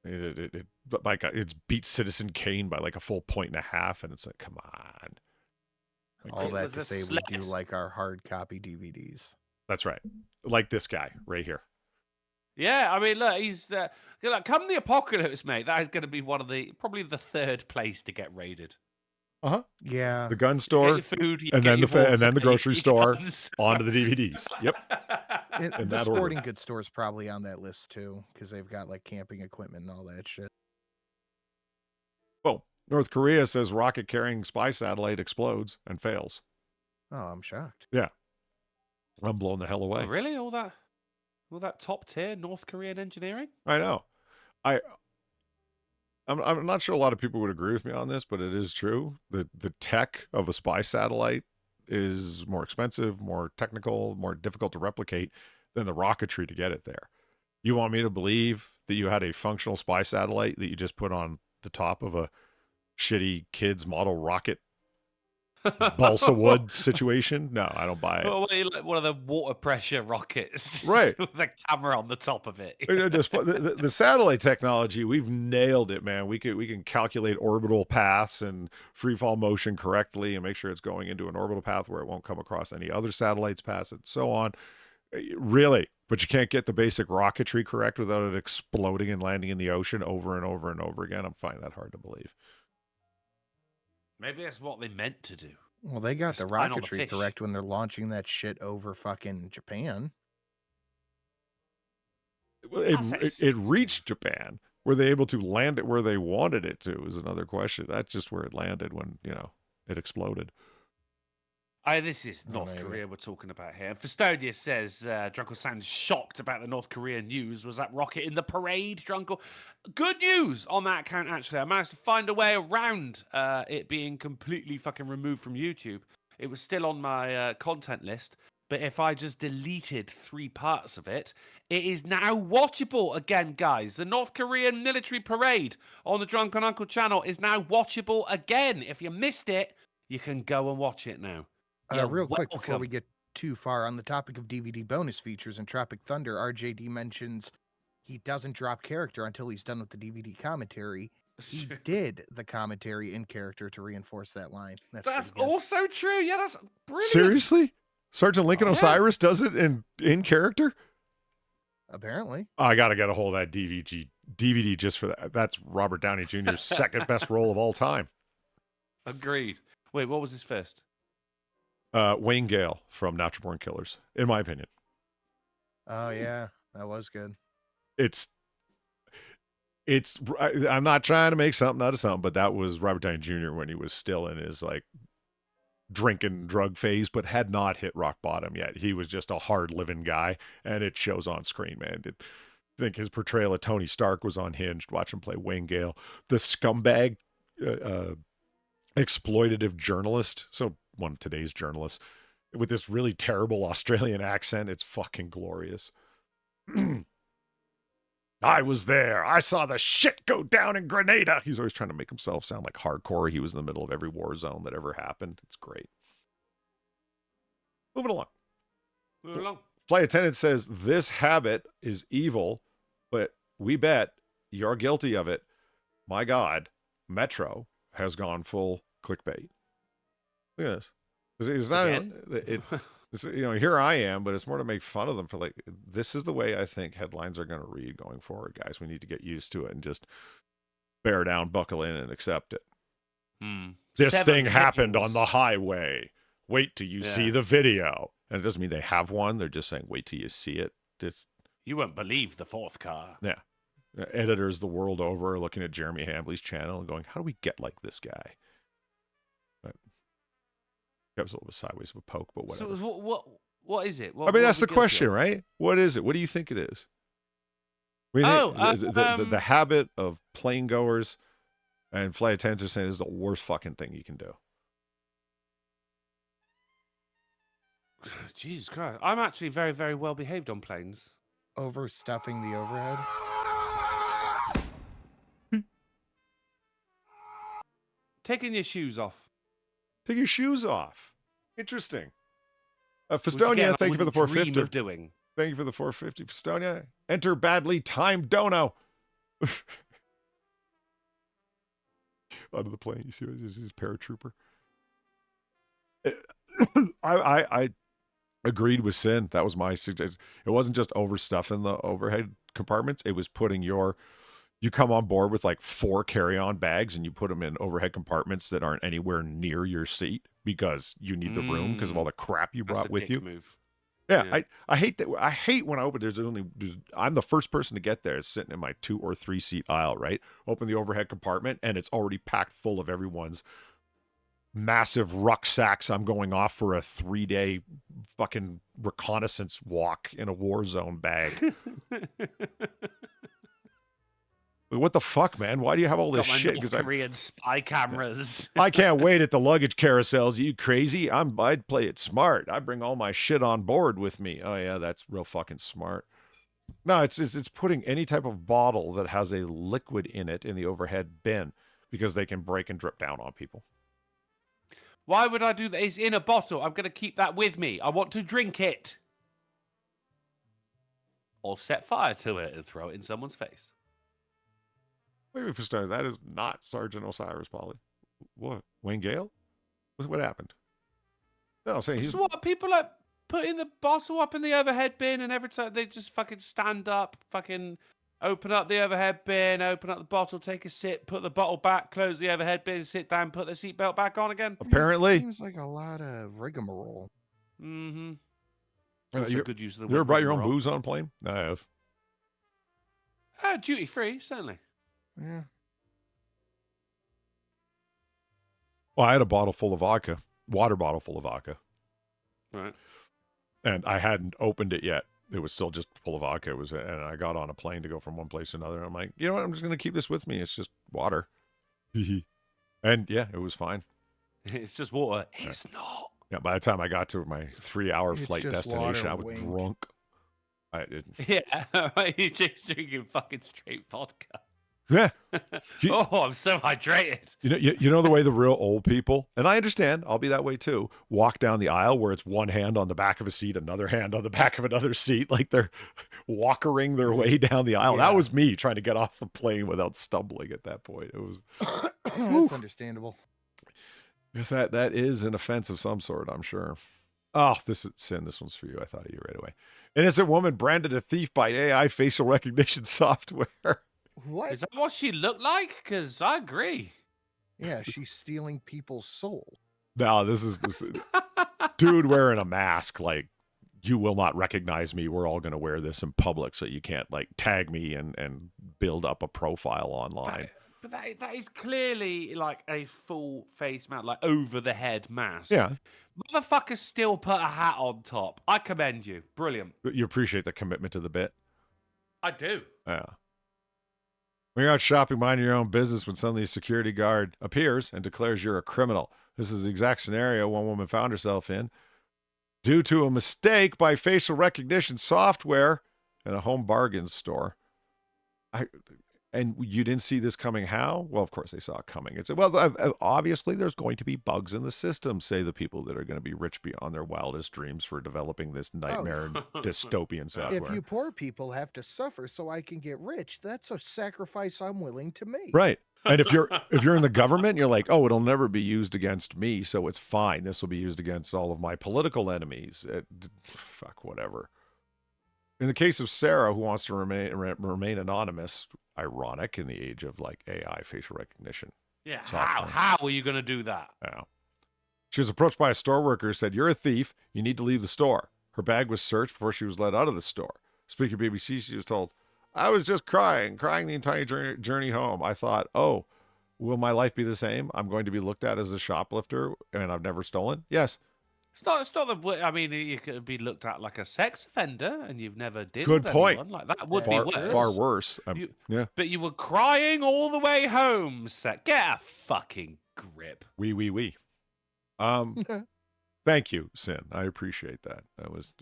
It's beat Citizen Kane by like a full 1.5, and it's like, come on. All that to say, we do like our hard copy DVDs. That's right. Like this guy right here. Yeah, I mean, look, he's come the apocalypse, mate. That is going to be probably the third place to get raided. Yeah. The gun store, food, and then the grocery store, onto the DVDs. Yep. And the sporting goods store is probably on that list too, because they've got like camping equipment and all that shit. Oh, North Korea says rocket carrying spy satellite explodes and fails. Oh, I'm shocked. Yeah, I'm blown the hell away. Oh, really? All that top tier North Korean engineering? I know. I'm not sure a lot of people would agree with me on this, but it is true. The tech of a spy satellite is more expensive, more technical, more difficult to replicate than the rocketry to get it there. You want me to believe that you had a functional spy satellite that you just put on the top of a shitty kid's model rocket balsa wood situation? No, I don't buy it. Well, like one of the water pressure rockets, right? With a camera on the top of it. The satellite technology, we've nailed it, man. We can calculate orbital paths and free fall motion correctly and make sure it's going into an orbital path where it won't come across any other satellites past it, and so on. Really, but you can't get the basic rocketry correct without it exploding and landing in the ocean over and over and over again. I'm finding that hard to believe. Maybe that's what they meant to do. Well, they got the rocketry correct when they're launching that shit over fucking Japan. It reached Japan. Were they able to land it where they wanted it to is another question. That's just where it landed when, it exploded. This is North Korea we're talking about here. Fustodia says, Drunkle sounds shocked about the North Korean news. Was that rocket in the parade, Drunkle? Good news on that account, actually. I managed to find a way around it being completely fucking removed from YouTube. It was still on my content list. But if I just deleted 3 parts of it, it is now watchable again, guys. The North Korean military parade on the Drunken Uncle channel is now watchable again. If you missed it, You can go and watch it now. You're Real quick before welcome. we get too far on the topic of DVD bonus features and Tropic Thunder, RJD mentions he doesn't drop character until he's done with the DVD commentary. He did the commentary in character to reinforce that line. That's That's pretty good. also true. Yeah, that's brilliant. Seriously? Sergeant Lincoln Yeah. Osiris does it in character? Apparently. Oh, I got to get a hold of that DVD just for that. That's Robert Downey Jr.'s second best role of all time. Agreed. Wait, what was his first? Wayne Gale from Natural Born Killers, in my opinion. Oh, yeah. That was good. I'm not trying to make something out of something, but that was Robert Downey Jr. when he was still in his like drinking drug phase, but had not hit rock bottom yet. He was just a hard living guy, and it shows on screen, man. I think his portrayal of Tony Stark was unhinged. Watch him play Wayne Gale, the scumbag, exploitative journalist. So one of today's journalists with this really terrible Australian accent. It's fucking glorious. I was there. I saw the shit go down in Grenada. He's always trying to make himself sound like hardcore. He was in the middle of every war zone that ever happened. It's great. Moving along. Move along. Flight attendant says, this habit is evil, but we bet you're guilty of it. My God, Metro has gone full clickbait. Look at this. It's not, here I am, but it's more to make fun of them for like, this is the way I think headlines are going to read going forward, guys. We need to get used to it and just bear down, buckle in, and accept it. This 7 thing happened hits. on the highway. Wait till you see the video. And it doesn't mean they have one. They're just saying, wait till you see it. You won't believe the fourth car. Yeah. Editors the world over looking at Jeremy Hambley's channel and going, how do we get like this guy? That was a little bit sideways of a poke, but whatever. So what is it? I mean, that's the question, right? What is it? What do you think it is? The habit of plane goers and flight attendants are saying is the worst fucking thing you can do. Jesus Christ. I'm actually very, very well behaved on planes. Overstuffing the overhead. Taking your shoes off. Take your shoes off. Interesting. Which Festonia, again, I thank you for the wouldn't dream 450. of doing. Thank you for the 450, Festonia. Enter badly timed dono. Out of the plane. You see what this is? Paratrooper. I agreed with Sin. That was my suggestion. It wasn't just overstuffing the overhead compartments. It was putting you come on board with like 4 carry-on bags and you put them in overhead compartments that aren't anywhere near your seat because you need the room because of all the crap you brought with you. Move. Yeah, I hate that. I hate when I open. I'm the first person to get there. It's sitting in my 2 or 3 seat aisle, right? Open the overhead compartment and it's already packed full of everyone's massive rucksacks. I'm going off for a 3-day fucking reconnaissance walk in a war zone bag. What the fuck, man? Why do you have all this shit? North Korean spy cameras. I can't wait at the luggage carousels. Are you crazy? I'd play it smart. I bring all my shit on board with me. Oh yeah, that's real fucking smart. No, it's putting any type of bottle that has a liquid in it in the overhead bin because they can break and drip down on people. Why would I do that? It's in a bottle. I'm going to keep that with me. I want to drink it. Or set fire to it and throw it in someone's face. Maybe for starters, that is not Sergeant Osiris, Polly. What? Wayne Gale? What happened? No, I'm saying he's... So what? People like putting the bottle up in the overhead bin and every time they just fucking stand up, fucking open up the overhead bin, open up the bottle, take a sip, put the bottle back, close the overhead bin, sit down, put the seatbelt back on again. Apparently. Seems like a lot of rigmarole. Mm-hmm. You good use of the ever word brought your own rigmarole. booze on a plane? I have. Duty free, certainly. Yeah. Well, I had a bottle full of vodka, water bottle full of vodka. Right. And I hadn't opened it yet. It was still just full of vodka. And I got on a plane to go from one place to another. And I'm like, you know what? I'm just going to keep this with me. It's just water. And yeah, it was fine. It's just water. It's not. Yeah, by the time I got to my 3-hour It's flight just destination, water, I was wink. drunk. I didn't. Yeah, you're just drinking fucking straight vodka. Yeah. Oh, I'm so hydrated. You know the way the real old people, and I understand, I'll be that way too, walk down the aisle where it's one hand on the back of a seat, another hand on the back of another seat, like they're walkering their way down the aisle. Yeah. That was me trying to get off the plane without stumbling at that point. It was That's understandable. Yes, that is an offense of some sort, I'm sure. Oh, this is Sin. This one's for you. I thought of you right away. Innocent woman branded a thief by AI facial recognition software. What? Is that what she looked like? Because I agree. Yeah, she's stealing people's soul. No, this dude wearing a mask. Like, you will not recognize me. We're all going to wear this in public, so you can't like tag me and build up a profile online. But that is clearly like a full face mask, like over the head mask. Yeah. Motherfuckers still put a hat on top. I commend you. Brilliant. You appreciate the commitment to the bit. I do. Yeah. When you're out shopping, minding your own business, when suddenly a security guard appears and declares you're a criminal. This is the exact scenario one woman found herself in due to a mistake by facial recognition software in a home bargain store. And you didn't see this coming how? Well, of course they saw it coming. It's obviously there's going to be bugs in the system, say the people that are going to be rich beyond their wildest dreams for developing this nightmare dystopian software. If you poor people have to suffer so I can get rich, that's a sacrifice I'm willing to make. Right. And if you're in the government, you're like, oh, it'll never be used against me, so it's fine. This will be used against all of my political enemies. Fuck, whatever. In the case of Sarah, who wants to remain anonymous, ironic in the age of like AI facial recognition. Yeah. software. How are you going to do that? Yeah. She was approached by a store worker who said, "You're a thief. You need to leave the store." Her bag was searched before she was let out of the store. Speaking of BBC, she was told, "I was just crying the entire journey home. I thought, oh, will my life be the same? I'm going to be looked at as a shoplifter and I've never stolen." Yes. It's not the. I mean, you could be looked at like a sex offender, and you've never did. Good point. Anyone. Like that would far, be worse. far worse. Yeah. But you were crying all the way home. Get a fucking grip. We. Thank you, Sin. I appreciate that. That was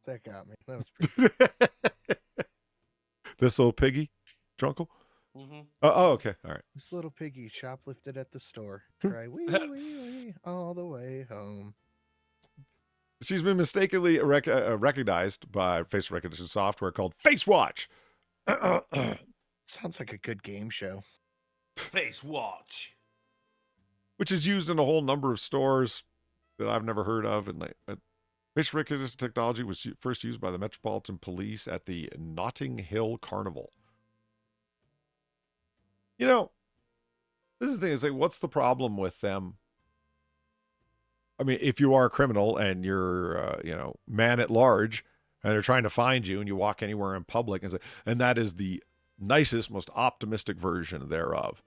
That got me. That was pretty this little piggy, Drunkle. Mm-hmm. Oh, okay, all right. This little piggy shoplifted at the store. Cry wee wee wee all the way home. She's been mistakenly recognized by facial recognition software called Face Watch. Sounds like a good game show. Face Watch. Which is used in a whole number of stores that I've never heard of. And facial recognition technology was first used by the Metropolitan Police at the Notting Hill Carnival. You know, this is the thing. It's like, what's the problem with them? I mean, if you are a criminal and you're, man at large, and they're trying to find you, and you walk anywhere in public, and that is the nicest, most optimistic version thereof.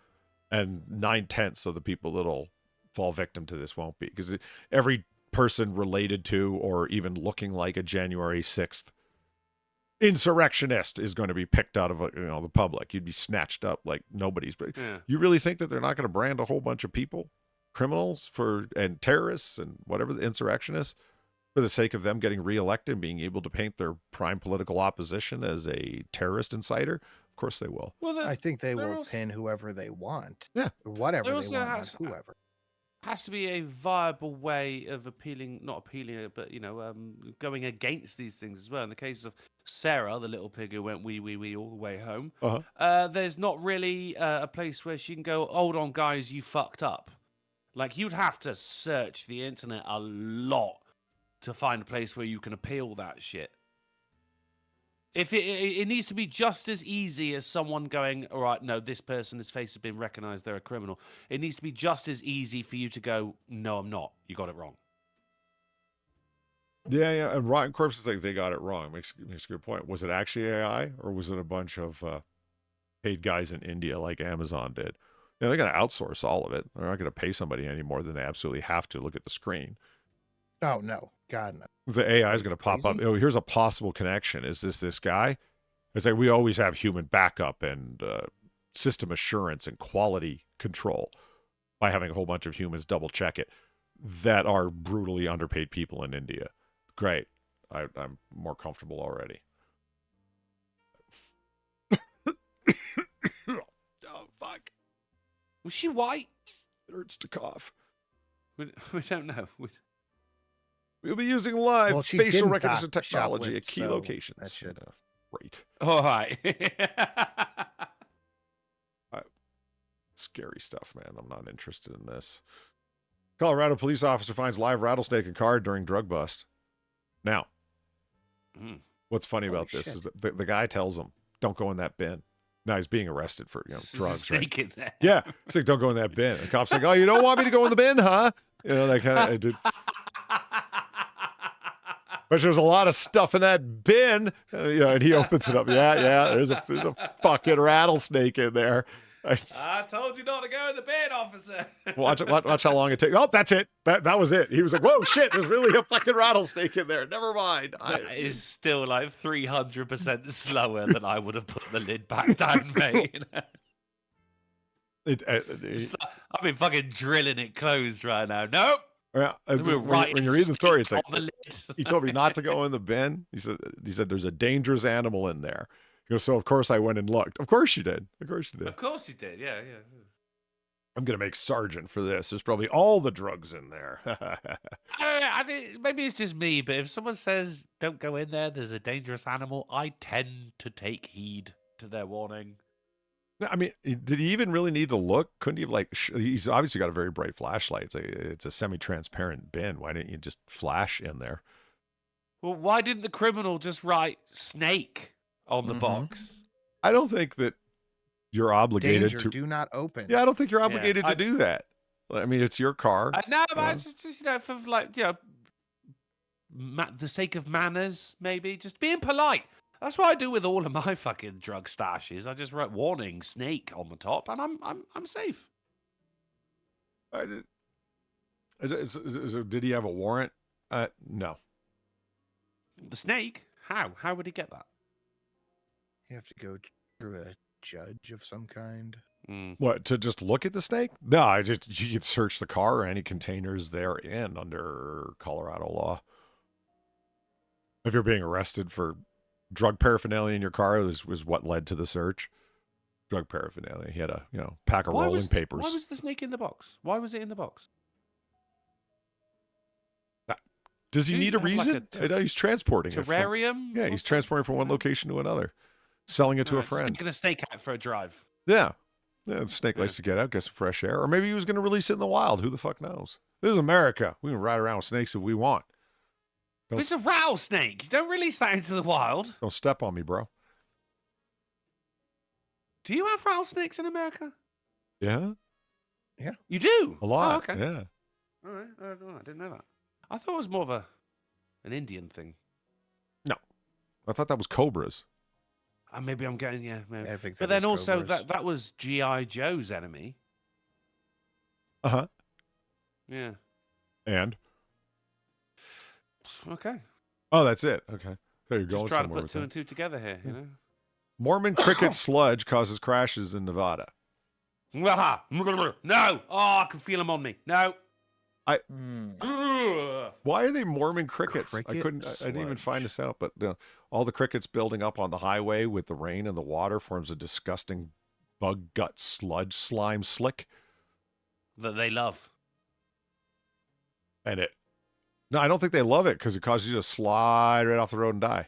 And 9/10 of the people that'll fall victim to this won't be, because every person related to or even looking like a January 6th insurrectionist is going to be picked out of the public. You'd be snatched up like nobody's. But Yeah. you really think that they're not going to brand a whole bunch of people, criminals and terrorists and whatever, the insurrectionists, for the sake of them getting reelected and being able to paint their prime political opposition as a terrorist inciter? Of course they will. Well, I think they will also- pin whoever they want. Yeah. Whatever There they also want, has- not whoever. has to be a viable way of not appealing, but going against these things as well. In the case of Sarah, the little pig who went wee all the way home, there's not really a place where she can go, "Hold on, guys, you fucked up." Like, you'd have to search the internet a lot to find a place where you can appeal that shit. If it needs to be just as easy as someone going, "All right, no, this person's face has been recognized, they're a criminal." It needs to be just as easy for you to go, "No, I'm not. You got it wrong." Yeah. And Rotten Corpse is like, they got it wrong. Makes a good point. Was it actually AI, or was it a bunch of paid guys in India like Amazon did? They're going to outsource all of it. They're not going to pay somebody any more than they absolutely have to look at the screen. Oh, no. God, no. The AI is going to pop up. Crazy? Oh, here's a possible connection. Is this guy? It's like, we always have human backup and system assurance and quality control by having a whole bunch of humans double check it that are brutally underpaid people in India. Great. I'm more comfortable already. Was she white? It hurts to cough. We don't know. We'll be using live Well, she facial didn't recognition technology shoplift, at key so locations. that should- Great. All right. Scary stuff, man. I'm not interested in this. Colorado police officer finds live rattlesnake in car during drug bust. Now, what's funny Holy about this shit. is that the guy tells him, don't go in that bin. Now he's being arrested for drugs, right? Snake in there. Yeah. It's like, don't go in that bin. The cop's like, oh, you don't want me to go in the bin, huh? You know, that kind of... But there's a lot of stuff in that bin. You know, and he opens it up. Yeah, there's a fucking rattlesnake in there. I told you not to go in the bin, officer. Watch how long it takes. Oh, that's it. That was it. He was like, whoa, shit, there's really a fucking rattlesake in there. Never mind. That is still like 300% slower than I would have put the lid back down, mate. You know? I've been fucking drilling it closed right now. Nope. Yeah, We're when you read the story, it's like, on the lid. he told me not to go in the bin. He said there's a dangerous animal in there. He goes, so of course I went and looked. Of course you did. Of course you did. Of course you did. Yeah. I'm going to make Sergeant for this. There's probably all the drugs in there. I don't know. I think maybe it's just me, but if someone says don't go in there, there's a dangerous animal, I tend to take heed to their warning. I mean, did he even really need to look? Couldn't he have, like, he's obviously got a very bright flashlight. It's a semi-transparent bin. Why didn't you just flash in there? Well, why didn't the criminal just write snake on the box? I don't think that you're obligated Danger, to. do not open. Yeah, I don't think you're obligated to do that. I mean, it's your car. No, but it's just, for like, the sake of manners, maybe. Just being polite. That's what I do with all of my fucking drug stashes. I just write warning snake on the top, and I'm safe. Did he have a warrant? No. The snake? How? How would he get that? You have to go through a judge of some kind. What, to just look at the snake? No, you could search the car or any containers therein under Colorado law. If you're being arrested for drug paraphernalia in your car, was what led to the search. Drug paraphernalia. He had a pack of rolling papers. Why was the snake in the box? Why was it in the box? Does he need a reason? He's transporting terrarium? Yeah, he's transporting from one location to another, selling it to a friend. Taking a snake out for a drive. Yeah. The snake likes to get out, get some fresh air. Or maybe he was going to release it in the wild. Who the fuck knows? This is America. We can ride around with snakes if we want. But it's a rattlesnake. You don't release that into the wild. Don't step on me, bro. Do you have rattlesnakes in America? Yeah. Yeah. You do? A lot. Oh, okay. Yeah. All right. I didn't know that. I thought it was more of an Indian thing. No. I thought that was cobras. Maybe I'm getting, maybe. I think But then also, that was G.I. Joe's enemy. Uh-huh. Yeah. And? Okay. Oh, that's it. Okay. There you go. Just try to put two and two together here, Mormon cricket sludge causes crashes in Nevada. No! Oh, I can feel them on me. No. Why are they Mormon crickets? I Cricket didn't even sludge. find this out, but all the crickets building up on the highway with the rain and the water forms a disgusting bug gut sludge slime slick. That they love. And no, I don't think they love it because it causes you to slide right off the road and die.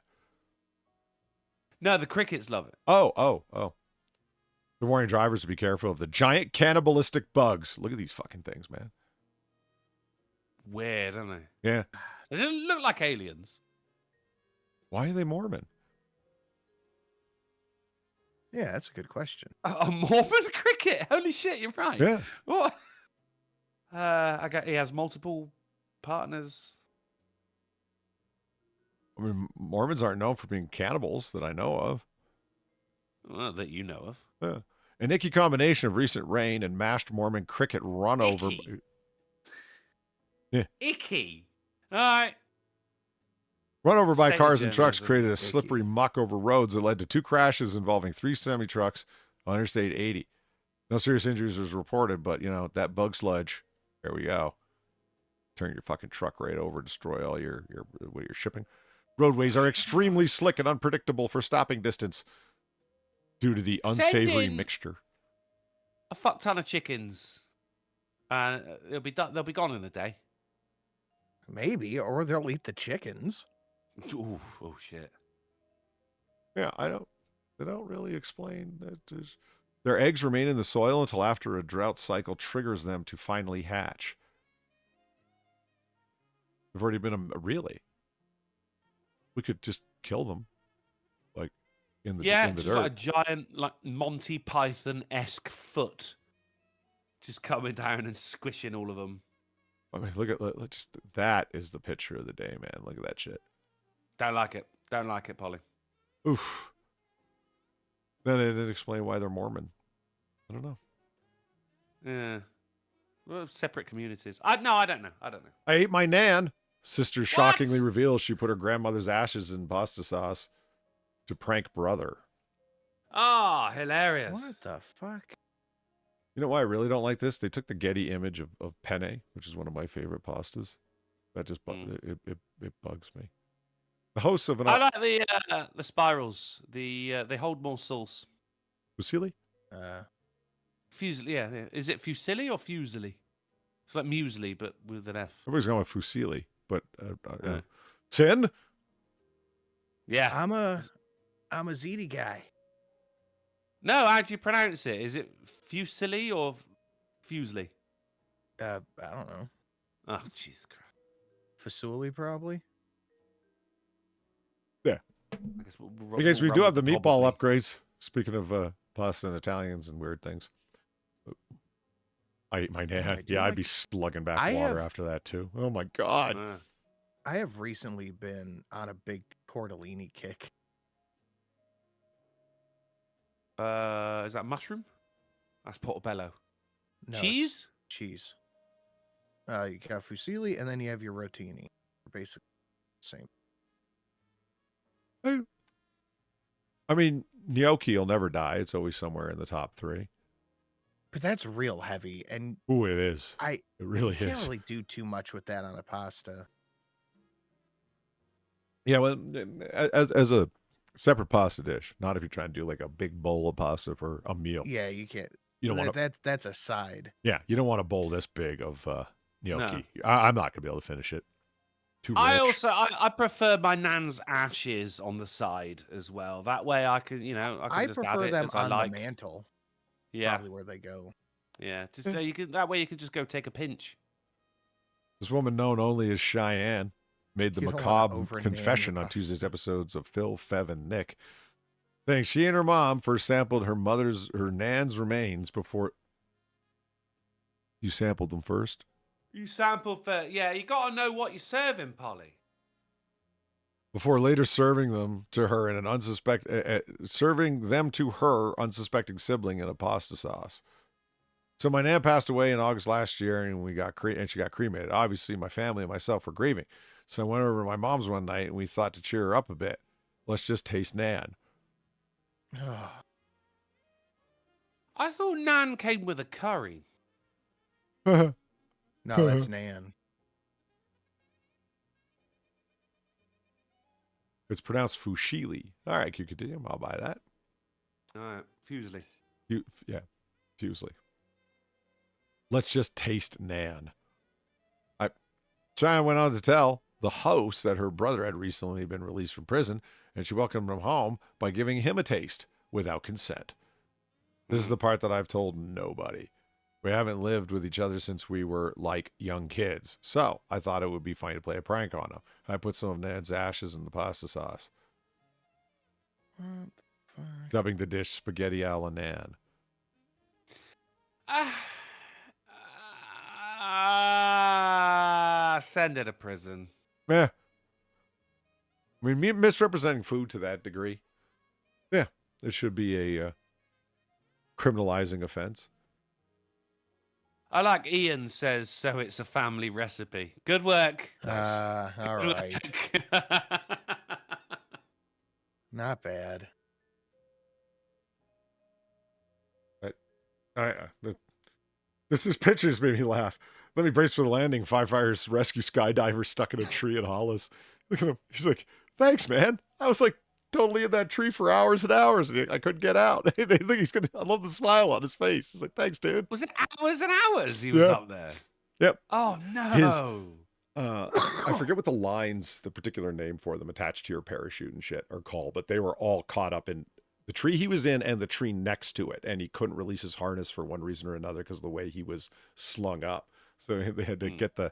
No, the crickets love it. Oh. They're warning drivers to be careful of the giant cannibalistic bugs. Look at these fucking things, man. Weird, aren't they? Yeah. They didn't look like aliens. Why are they Mormon? Yeah, that's a good question. A Mormon cricket? Holy shit, you're right. Yeah. What? He has multiple partners. I mean, Mormons aren't known for being cannibals that I know of. Well, that you know of. Yeah. An icky combination of recent rain and mashed Mormon cricket run over. Icky. Yeah. Icky. All right. Run over by State cars and trucks journalism. created a Icky. slippery muck over roads that led to 2 crashes involving 3 semi-trucks on Interstate 80. No serious injuries was reported, but, that bug sludge, there we go. Turn your fucking truck right over, destroy all your what you're shipping. Roadways are extremely slick and unpredictable for stopping distance due to the unsavory in- mixture. a fuck ton of chickens, and they'll be gone in a day. Maybe, or they'll eat the chickens. Ooh, oh shit. Yeah, they don't really explain that. Their eggs remain in the soil until after a drought cycle triggers them to finally hatch. They've already been really. We could just kill them, like in the Yeah, in the just dirt. like a giant, like Monty Python-esque foot, just coming down and squishing all of them. I mean, look at just that is the picture of the day, man. Look at that shit. Don't like it. Don't like it, Polly. Oof. Then they didn't explain why they're Mormon. I don't know. Yeah. Well, separate communities. I don't know. I ate my nan. Sister shockingly reveals she put her grandmother's ashes in pasta sauce to prank brother. Ah, hilarious. What the fuck? You know why I really don't like this? They took the Getty image of penne, which is one of my favorite pastas. That just it bugs me. The hosts of an I like the spirals. They hold more sauce. Fusilli? Fusilli, yeah. Is it fusilli or fusilli? It's like muesli, but with an F. Everybody's going with fusilli, but Yeah. Sin? Yeah. I'm a ziti guy. No, how do you pronounce it? Is it fusilli or fusilli? I don't know. Oh, Jesus Christ. Fasuli, probably. Yeah. I guess Because we we'll do run have the with meatball probably. upgrades. Speaking of pasta and Italians and weird things. I ate my nan. Yeah, I'd be slugging back water after that too. Oh my God. I have recently been on a big tortellini kick. Is that mushroom? That's portobello. No, it's Cheese? Cheese. You got fusilli, and then you have your rotini. Basically the same. I mean, gnocchi will never die. It's always somewhere in the top 3. But that's real heavy, and Ooh, it is. it really can't is. really do too much with that on a pasta. Yeah, well, as a separate pasta dish, not if you're trying to do like a big bowl of pasta for a meal. Yeah, you can't. You don't want to. That's a side. Yeah, you don't want a bowl this big of gnocchi. I'm not gonna be able to finish it. Too rich. I prefer my nan's ashes on the side as well. That way I can, I can just add prefer it them as I on like. the mantle. Yeah, Probably where they go. yeah. Just so you can. That way you can just go take a pinch. This woman known only as Cheyenne made the You don't wanna macabre over-nan confession your on Tuesday's pasta. episodes of Phil, Fev, and Nick, saying she and her mom first sampled her nan's remains before. You sampled them first? You sample for you got to know what you're serving, Polly. Before later serving them to her in an serving them to her unsuspecting sibling in a pasta sauce. So my nan passed away in August last year, and she got cremated. Obviously, my family and myself were grieving. So I went over to my mom's one night, and we thought to cheer her up a bit, let's just taste nan. I thought nan came with a curry. No, that's Nan. It's pronounced fusilli. All right, you continue. I'll buy that. All right, fusilli. Fusilli. Let's just taste nan. Cheyenne went on to tell the host that her brother had recently been released from prison, and she welcomed him home by giving him a taste without consent. This is the part that I've told nobody. We haven't lived with each other since we were like young kids, so I thought it would be fun to play a prank on him. I put some of Nan's ashes in the pasta sauce, What the fuck? dubbing the dish spaghetti alla Nan. Send her to prison. Yeah. I mean, misrepresenting food to that degree. Yeah, it should be a criminalizing offense. I like Ian says, so it's a family recipe. Good work. All right. Not bad. This picture just made me laugh. Let me brace for the landing. Firefighters rescue skydiver stuck in a tree at Hollis. Look at him. He's like, thanks, man. I was like, totally in that tree for hours and hours, and I couldn't get out. I think he's gonna. I love the smile on his face. He's like, "Thanks, dude." Was it hours and hours he was Yeah. up there? Yep. Oh no. His- I forget what the lines, the particular name for them attached to your parachute and shit are called, but they were all caught up in the tree he was in and the tree next to it, and he couldn't release his harness for one reason or another because of the way he was slung up. So they had to get the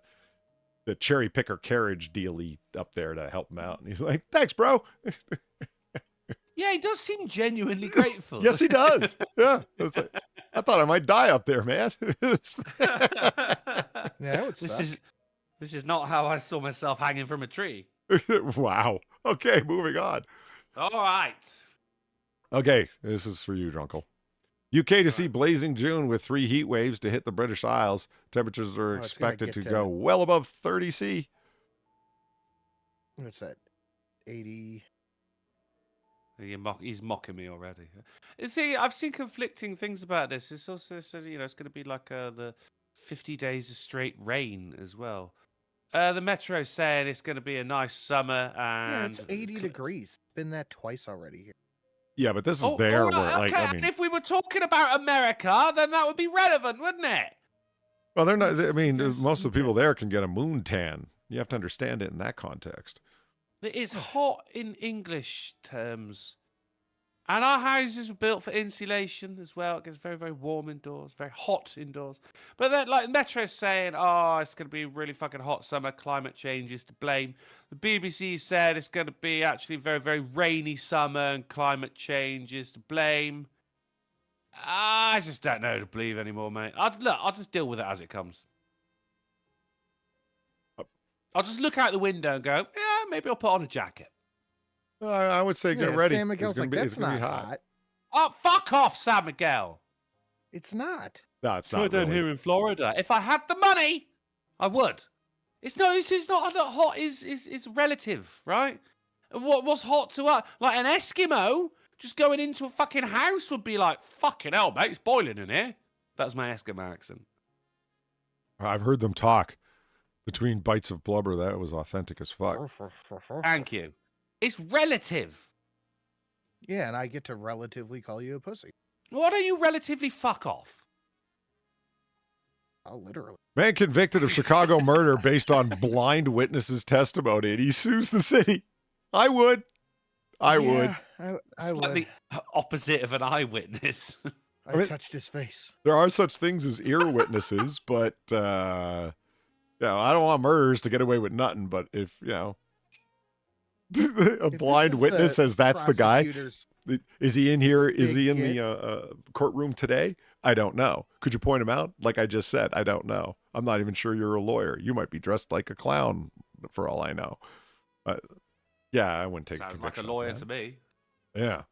cherry picker carriage dealie up there to help him out, and he's like, "Thanks, bro." Yeah, he does seem genuinely grateful. Yes, he does. Yeah, it's like, I thought I might die up there, man. Yeah, it would suck. This is not how I saw myself hanging from a tree. Wow. Okay, moving on. All right. Okay, this is for you, Drunkle. UK to see blazing June with 3 heat waves to hit the British Isles. Temperatures are it's gonna expected to get go well above 30 C. What's that? 80. He's mocking me already. See, I've seen conflicting things about this. It's also said, it's going to be like the 50 days of straight rain as well. The Metro said it's going to be a nice summer, Yeah, and it's 80 degrees. Been that twice already here. Yeah, but this is Oh, there all right, where, like, okay, I mean, and if we were talking about America, then that would be relevant, wouldn't it? well, they're not, I There's- mean, there's most of the some people there can get a moon tan. You have to understand it in that context. It is hot in English terms. And our houses were built for insulation as well. It gets very, very warm indoors, very hot indoors. But then, like, Metro's saying, oh, it's going to be a really fucking hot summer. Climate change is to blame. The BBC said it's going to be actually a very, very rainy summer and climate change is to blame. I just don't know who to believe anymore, mate. I'll just deal with it as it comes. I'll just look out the window and go, yeah, maybe I'll put on a jacket. I would say get ready. Sam Miguel's like, it's that's gonna not be hot. Oh, fuck off, San Miguel. It's not. No, it's Go not down really. here in Florida. If I had the money, I would. It's not hot. Is relative, right? And what's hot to us? Like an Eskimo just going into a fucking house would be like, fucking hell, mate, it's boiling in here. That's my Eskimo accent. I've heard them talk between bites of blubber. That was authentic as fuck. Thank you. It's relative. Yeah, and I get to relatively call you a pussy. Why don't you relatively fuck off? Oh, literally. Man convicted of Chicago murder based on blind witnesses' testimony, and he sues the city. I would. I would. I It's would. like the opposite of an eyewitness. I mean- touched his face. There are such things as ear witnesses, but I don't want murderers to get away with nothing. But if a If blind this is witness the says that's the guy, prosecutor's- is he in here? Is he in Big the courtroom today? I don't know. Could you point him out? Like I just said, I don't know. I'm not even sure you're a lawyer. You might be dressed like a clown for all I know. Yeah, I wouldn't take Sounds like a conviction off lawyer that. to me. Yeah.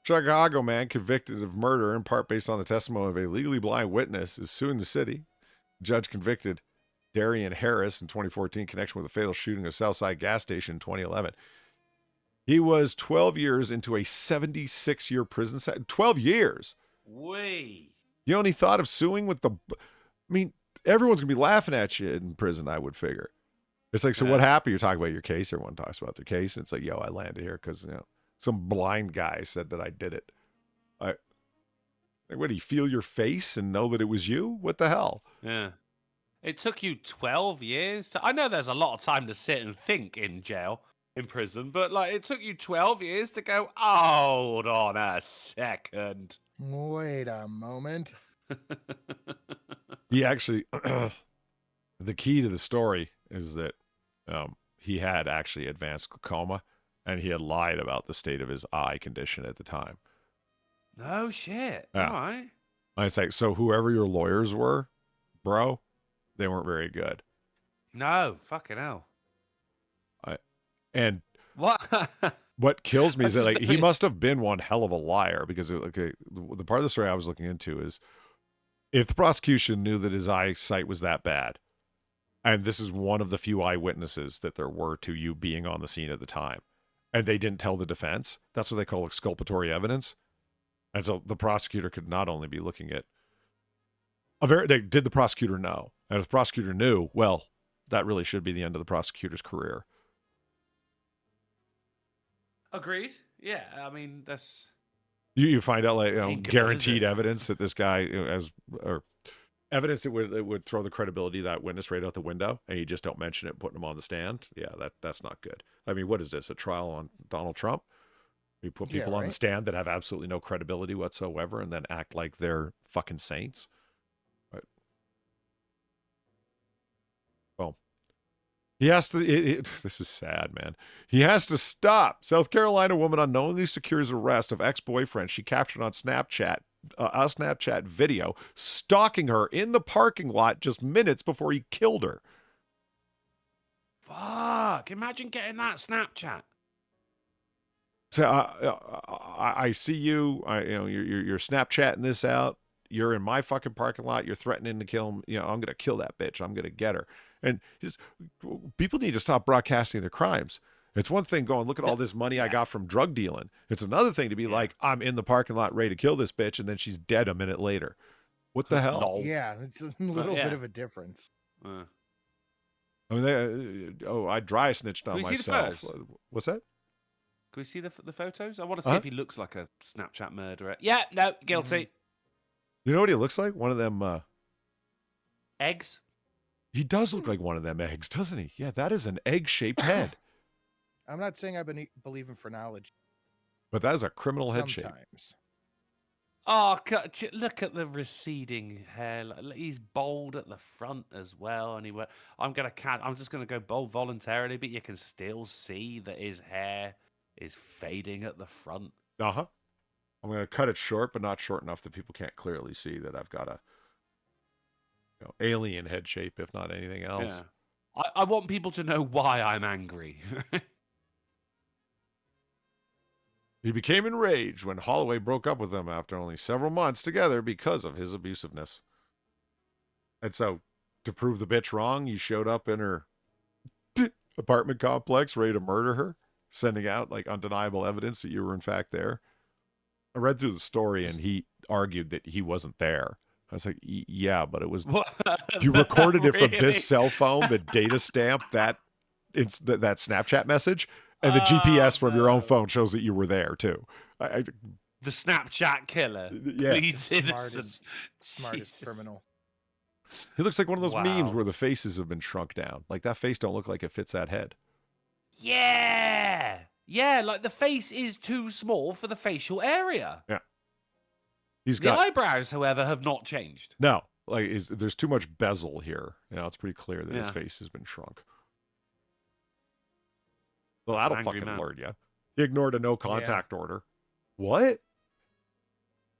Chicago man convicted of murder in part based on the testimony of a legally blind witness is suing the city. Judge convicted Darian Harris in 2014 in connection with a fatal shooting of Southside gas station in 2011. He was 12 years into a 76-year prison sentence. 12 years. Wee. You only thought of suing with the... I mean, everyone's going to be laughing at you in prison, I would figure. It's like, so what happened? You're talking about your case. Everyone talks about their case. And it's like, yo, I landed here because, some blind guy said that I did it. Like, what, do you feel your face and know that it was you? What the hell? Yeah. It took you 12 years to... I know there's a lot of time to sit and think in jail, in prison, but like it took you 12 years to go, hold on a second. Wait a moment. He actually... the key to the story is that he had actually advanced glaucoma, and he had lied about the state of his eye condition at the time. No shit. Yeah. All right. I say, so whoever your lawyers were, bro, they weren't very good. No, fucking hell. And What? what kills me is that I like just he noticed- must have been one hell of a liar because okay, the part of the story I was looking into is if the prosecution knew that his eyesight was that bad, and this is one of the few eyewitnesses that there were to you being on the scene at the time, and they didn't tell the defense, that's what they call exculpatory evidence. And so the prosecutor could not only be looking at did the prosecutor know? And if the prosecutor knew, well, that really should be the end of the prosecutor's career. Agreed. Yeah, I mean that's You find out like Ain't good, is guaranteed it? evidence that this guy or evidence that would throw the credibility of that witness right out the window, and you just don't mention it, putting him on the stand. Yeah, that's not good. I mean, what is this? A trial on Donald Trump? We put Yeah, people on the right. stand that have absolutely no credibility whatsoever, and then act like they're fucking saints. Right. Well, he has to. This is sad, man. He has to stop. South Carolina woman unknowingly secures arrest of ex-boyfriend she captured on Snapchat. A Snapchat video stalking her in the parking lot just minutes before he killed her. fuck. Imagine getting that Snapchat. So I see you. You're Snapchatting this out. You're in my fucking parking lot. You're threatening to kill him. I'm gonna kill that bitch. I'm gonna get her. And just people need to stop broadcasting their crimes. It's one thing going, look at all this money I got from drug dealing. It's another thing to be like, I'm in the parking lot ready to kill this bitch, and then she's dead a minute later. What the hell? Lol. Yeah, it's a little yeah. bit of a difference. Uh, I mean, I dry snitched on Can we see the myself. photos? What's that? Can we see the photos? I want to see Huh? if he looks like a Snapchat murderer. Yeah, no, guilty. You know what he looks like? One of them. Eggs. He does look like one of them eggs, doesn't he? Yeah, that is an egg-shaped head. I'm not saying I believe in phrenology. But that is a criminal head shape. Sometimes. Oh, look at the receding hair. He's bald at the front as well, and I'm just gonna go bald voluntarily, but you can still see that his hair is fading at the front. Uh-huh. I'm going to cut it short, but not short enough that people can't clearly see that I've got a alien head shape, if not anything else. Yeah. I want people to know why I'm angry. He became enraged when Holloway broke up with him after only several months together because of his abusiveness. And so, to prove the bitch wrong, you showed up in her apartment complex ready to murder her, sending out like undeniable evidence that you were in fact there. I read through the story and he argued that he wasn't there. I was like, yeah, but it was you recorded it from this cell phone that data stamped that that Snapchat message, and the GPS from your own phone shows that you were there too. The Snapchat killer. Yeah. Pleads innocent. Smartest Jesus. criminal. He looks like one of those memes Wow. where the faces have been shrunk down. Like that face don't look like it fits that head. Yeah. Yeah, like the face is too small for the facial area. Yeah. He's The got eyebrows, however, have not changed. no, like there's too much bezel here. It's pretty clear that his Yeah. face has been shrunk. Well, He's an that'll angry fucking man. alert you. He ignored a no contact order. What?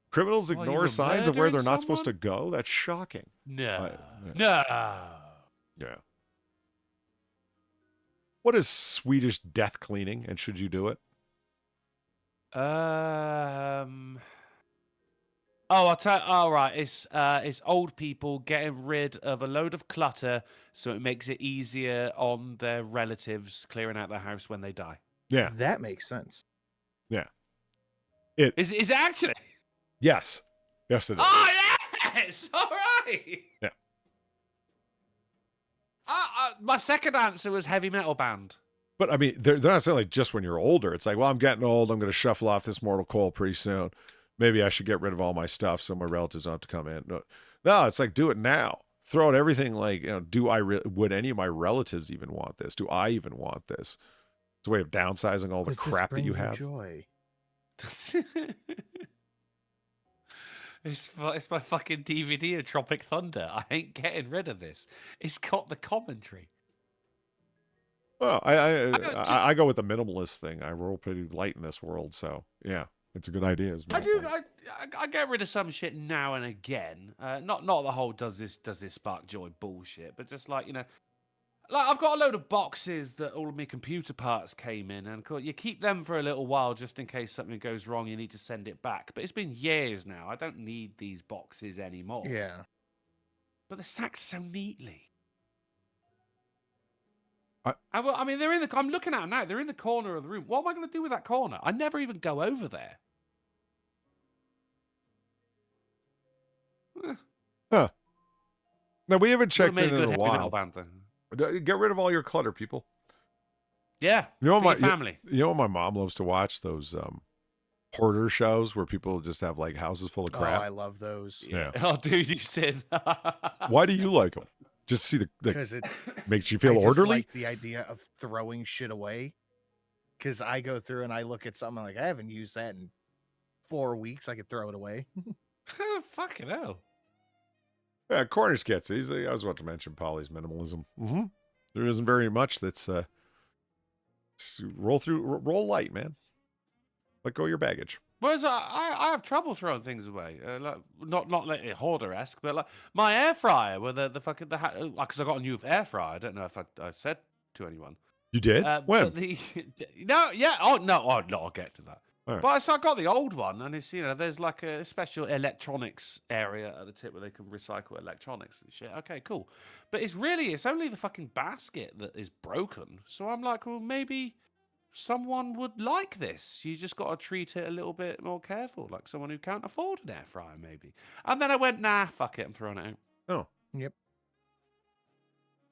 Criminals While you ignore were signs of where they're murdering not supposed to someone? go? That's shocking. No. yeah. No. Yeah. What is Swedish death cleaning, and should you do it? Oh, I'll tell. All right, it's old people getting rid of a load of clutter, so it makes it easier on their relatives clearing out their house when they die. Yeah. That makes sense. Yeah. Is it actually? Yes. Yes, it is. Oh yes. All right. Yeah. My second answer was heavy metal band. But I mean, they're not saying like just when you're older. It's like, well, I'm getting old. I'm going to shuffle off this mortal coil pretty soon. Maybe I should get rid of all my stuff so my relatives don't have to come in. No, it's like do it now. Throw out everything. Like, would any of my relatives even want this? Do I even want this? It's a way of downsizing all the Does this crap that bring you have. Joy? It's my fucking DVD of Tropic Thunder. I ain't getting rid of this. It's got the commentary. Well, I go with the minimalist thing. I roll pretty light in this world, so yeah, it's a good idea. Is my I do. point. I get rid of some shit now and again. Not the whole does this spark joy bullshit, but just like like I've got a load of boxes that all of my computer parts came in, and you keep them for a little while just in case something goes wrong. You need to send it back, but it's been years now. I don't need these boxes anymore. Yeah. But they're stacked so neatly. I mean, they're in the. I'm looking at them now. They're in the corner of the room. What am I going to do with that corner? I never even go over there. Huh. Now we haven't checked Made in a good a heavy metal while. band, though. Get rid of all your clutter, people. Yeah. You know for what your family. You know what my mom loves to watch? Those hoarder shows where people just have like houses full of Oh, crap. I love those. Yeah. Oh, dude, you said. Why do you like them? Just see the Because it makes you I feel just orderly. like the idea of throwing shit away. Because I go through and I look at something like I haven't used that in 4 weeks. I could throw it away. Fucking hell. Yeah, Cornish gets easy. I was about to mention Polly's minimalism. There isn't very much that's roll light, man. Let go of your baggage. Whereas I have trouble throwing things away. Like, not like hoarder-esque, but like my air fryer with the fucking because I got a new air fryer. I don't know if I said to anyone. You did? When? But no, yeah. Oh no, I'll get to that. All right. But so I got the old one, and it's there's like a special electronics area at the tip where they can recycle electronics and shit. Okay, cool. But it's only the fucking basket that is broken. So I'm like, well, maybe someone would like this. You just got to treat it a little bit more careful, like someone who can't afford an air fryer, maybe. And then I went, nah, fuck it, I'm throwing it out. Oh. Yep.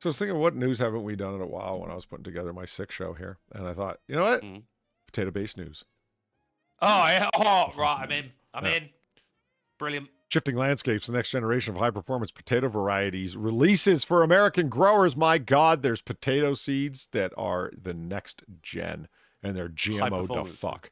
So I was thinking, what news haven't we done in a while when I was putting together my 6 show here? And I thought, you know what? Potato-based news. Oh, yeah. Oh, right. I'm Yeah. in. Brilliant. Shifting landscapes, the next generation of high-performance potato varieties releases for American growers. My God, there's potato seeds that are the next gen, and they're GMO to fuck.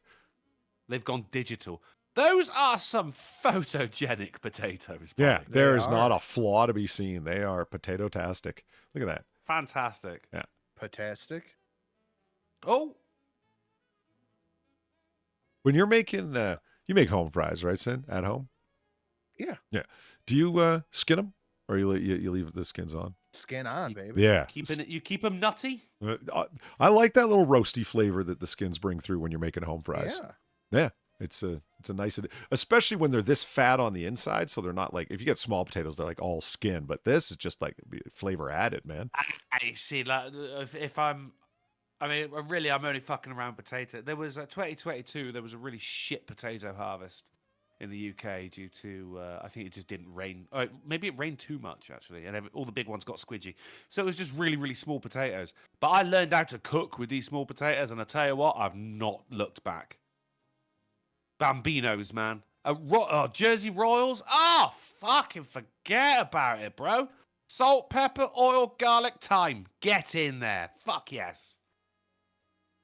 They've gone digital. Those are some photogenic potatoes. Yeah, Polly. there is not a flaw to be seen. They are potato-tastic. Look at that. Fantastic. Yeah. Potastic. Oh, When you're making, you make home fries, right, Sin? At home? Yeah. Yeah. Do you skin them, or you leave the skins on? Skin on, baby. Yeah. you keep them nutty. I like that little roasty flavor that the skins bring through when you're making home fries. Yeah. Yeah. It's a nice, especially when they're this fat on the inside. So they're not like, if you get small potatoes, they're like all skin, but this is just like flavor added, man. I see. Like, if I'm only fucking around potato. There was 2022. There was a really shit potato harvest in the UK due to I think it just didn't rain. Maybe it rained too much actually, and all the big ones got squidgy. So it was just really, really small potatoes. But I learned how to cook with these small potatoes, and I tell you what, I've not looked back. Bambinos, man. Jersey Royals. Oh, fucking forget about it, bro. Salt, pepper, oil, garlic, thyme. Get in there. Fuck yes.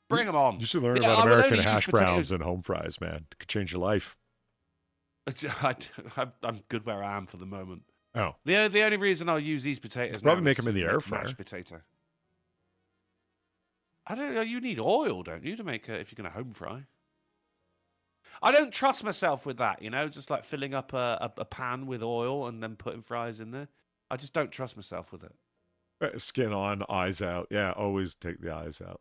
Bring them on. You should learn Yeah, about I would American only use hash browns potatoes- and home fries, man. It could change your life. I'm good where I am for the moment. Oh. The only reason I'll use these potatoes Probably now make is them in to the air make fryer. mashed potato. I don't know. You need oil, don't you, to make if you're going to home fry? I don't trust myself with that, just like filling up a pan with oil and then putting fries in there. I just don't trust myself with it. Skin on, eyes out. Yeah, always take the eyes out.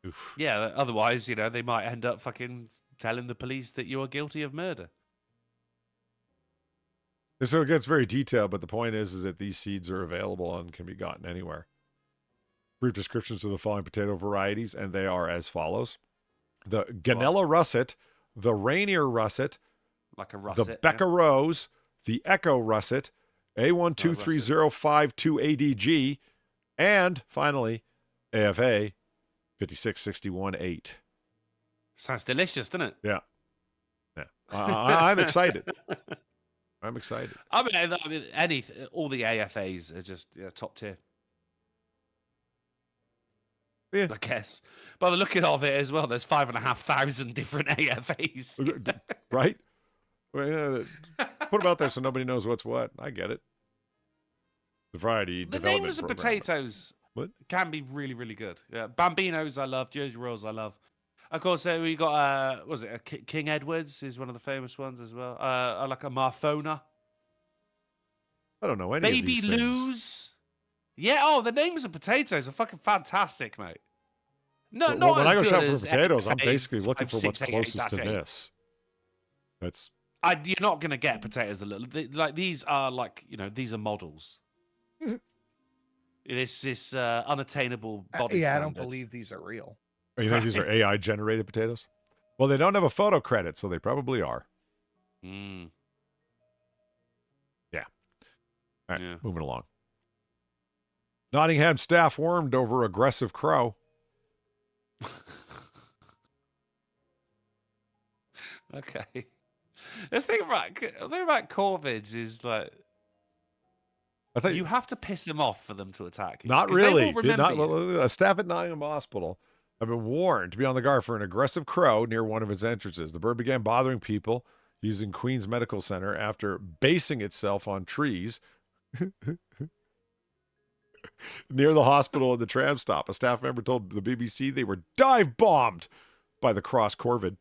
Oof. Yeah, otherwise, they might end up fucking telling the police that you are guilty of murder. And so it gets very detailed, but the point is that these seeds are available and can be gotten anywhere. Brief descriptions of the following potato varieties, and they are as follows. The Ganella russet, the Rainier russet, Like a russet. the Becca Rose, the Echo russet, A12305-2ADG, and finally, AFA 5661-8. Sounds delicious, doesn't it? Yeah. I'm excited. I'm excited. I mean, all the AFAs are just top tier. Yeah. I guess. By the looking of it as well, there's 5,500 different AFAs. Right? Well, put them out there so nobody knows what's what. I get it. The variety The development names of program. potatoes What? can be really, really good. Yeah, Bambinos I love. Jersey Royals I love. Of course, we got King Edward's is one of the famous ones as well. I like a Marfona. I don't know any Baby of these things. Lou's. Yeah, the names of potatoes are fucking fantastic, mate. No, Well, not when as I go good shopping as for potatoes, I'm AFA basically looking for what's 5688-8. closest to this. That's You're not going to get potatoes like these are these are models. It is this unattainable body Yeah, I don't standards. believe these are real. Oh, you think these are AI generated potatoes? Well, they don't have a photo credit, so they probably are. Mm. Yeah. All right, Yeah. moving along. Nottingham staff wormed over aggressive crow. Okay. The thing about corvids is like I thought you have to piss them off for them to attack you. not 'Cause they will really. Did remember not. you. Well, a staff at Nottingham Hospital have been warned to be on the guard for an aggressive crow near one of its entrances. The bird began bothering people using Queen's Medical Center after basing itself on trees near the hospital and the tram stop. A staff member told the BBC they were dive bombed by the cross corvid,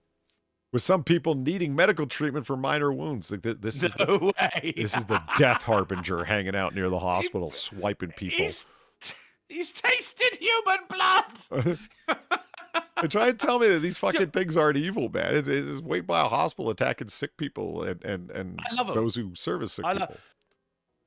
with some people needing medical treatment for minor wounds. Like this is No way. this is the death harbinger hanging out near the hospital, swiping people. He's tasted human blood. They try and tell me that these fucking things aren't evil, man. It's wait by a hospital attacking sick people and I love 'em. those who service sick people.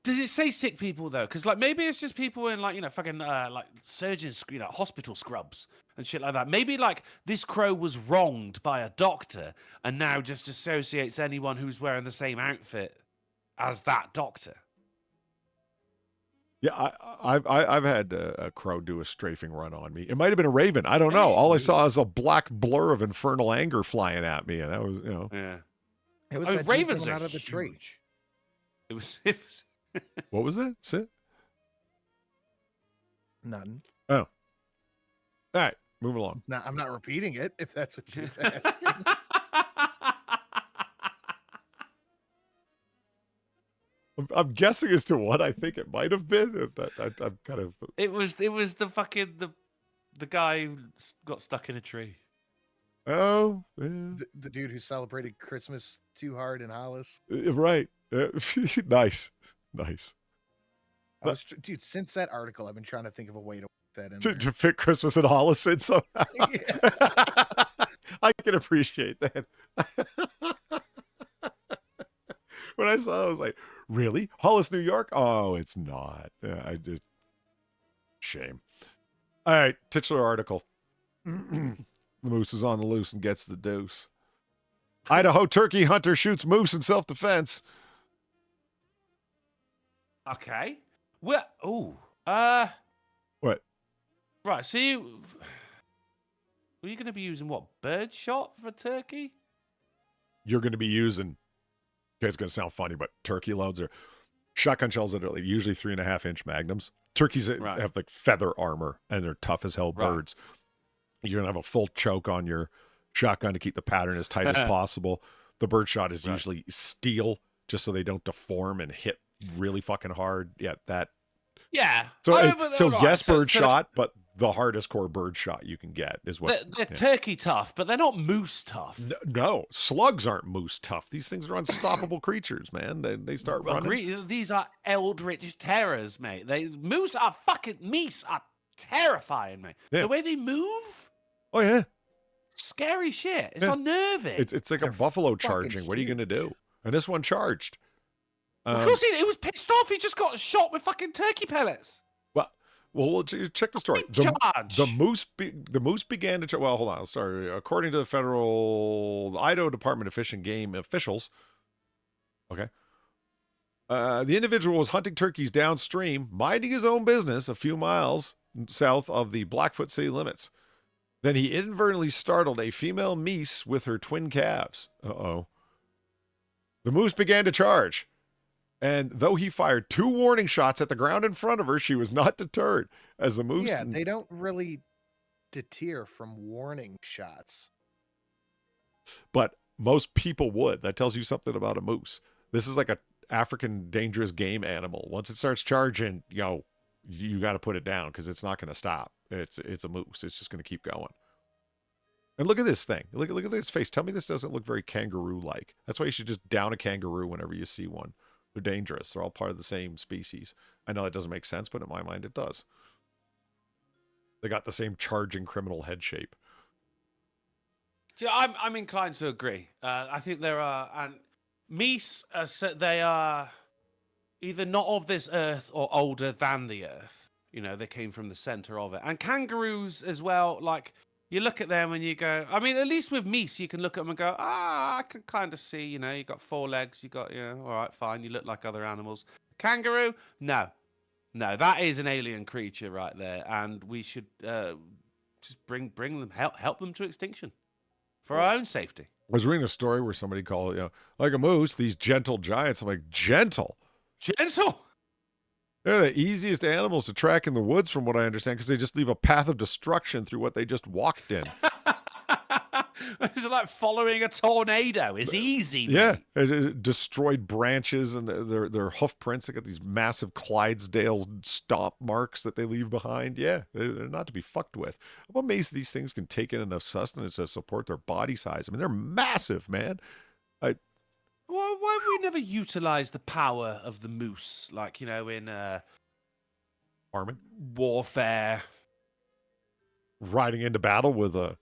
Does it say sick people though? Because like maybe it's just people in like fucking like surgeons, hospital scrubs and shit like that. Maybe like this crow was wronged by a doctor and now just associates anyone who's wearing the same outfit as that doctor. Yeah, I've had a crow do a strafing run on me. It might have been a raven. I don't know. All I saw is a black blur of infernal anger flying at me, and that was Yeah. It was I mean, that dude ravens coming are out of the tree. huge. It was What was that? Sit. None. Oh. All right, move along. No, I'm not repeating it. If that's what she's asking. I'm guessing as to what I think it might have been. I'm kind of. It was the fucking the guy who got stuck in a tree. Oh, yeah. The dude who celebrated Christmas too hard in Hollis. Right. Nice. Dude, since that article, I've been trying to think of a way to work that in To, there. to fit Christmas in Hollis in somehow. Yeah. I can appreciate that. When I saw it, I was like, really? Hollis, New York? Oh, it's not. I just... Shame. All right, titular article. The moose is on the loose and gets the deuce. Idaho turkey hunter shoots moose in self-defense. Okay. Well, What? right. See, were you going to be using what, bird shot for turkey? You're going to be using... Okay, it's going to sound funny, but turkey loads are shotgun shells that are like usually 3.5-inch magnums. Turkeys that Right. have like feather armor and they're tough as hell Right. birds. You're going to have a full choke on your shotgun to keep the pattern as tight as possible. The bird shot is Right. usually steel just so they don't deform and hit really fucking hard. Yeah, that. Yeah. So, I know, but- so all right, yes, so- bird so shot, but the hardest core bird shot you can get is what's. They're yeah. turkey tough, but they're not moose tough. No, slugs aren't moose tough. These things are unstoppable creatures, man. They start running. Agree. These are eldritch terrors, mate. Meese are terrifying, mate. Yeah. The way they move, Oh, yeah. scary shit. It's Yeah. unnerving. It's like a They're buffalo fucking charging. What are you going to huge. do? And this one charged. Of course, he was pissed off. He just got shot with fucking turkey pellets. Well, check the story. Big charge. The moose began to charge. Well, hold on. Sorry. According to the Idaho Department of Fish and Game officials, okay, the individual was hunting turkeys downstream, minding his own business a few miles south of the Blackfoot city limits. Then he inadvertently startled a female meese with her twin calves. Uh-oh. The moose began to charge. And though he fired 2 warning shots at the ground in front of her, she was not deterred as the moose. Yeah, they don't really deter from warning shots. But most people would. That tells you something about a moose. This is like a African dangerous game animal. Once it starts charging, you got to put it down because it's not going to stop. It's a moose. It's just going to keep going. And look at this thing. Look at his face. Tell me this doesn't look very kangaroo-like. That's why you should just down a kangaroo whenever you see one. They're dangerous. They're all part of the same species. I know that doesn't make sense, but in my mind it does. They got the same charging criminal head shape. See, I'm inclined to agree. I think there are, and meese, they are either not of this earth or older than the earth. They came from the center of it. And kangaroos as well, like, you look at them and you go, I mean, at least with meese, you can look at them and go, I can kind of see, you got 4 legs, you got, all right, fine, you look like other animals. Kangaroo, no, that is an alien creature right there. And we should just bring them, help them to extinction for our own safety. I was reading a story where somebody called, like a moose, these gentle giants. I'm like, gentle? Gentle. They're the easiest animals to track in the woods, from what I understand, because they just leave a path of destruction through what they just walked in. It's like following a tornado. It's easy, Yeah, mate. it destroyed branches and their hoof prints. They got these massive Clydesdale stomp marks that they leave behind. Yeah, they're not to be fucked with. I'm amazed these things can take in enough sustenance to support their body size. I mean, they're massive, man. Why have we never utilized the power of the moose, like, in Farming, warfare? riding into battle with a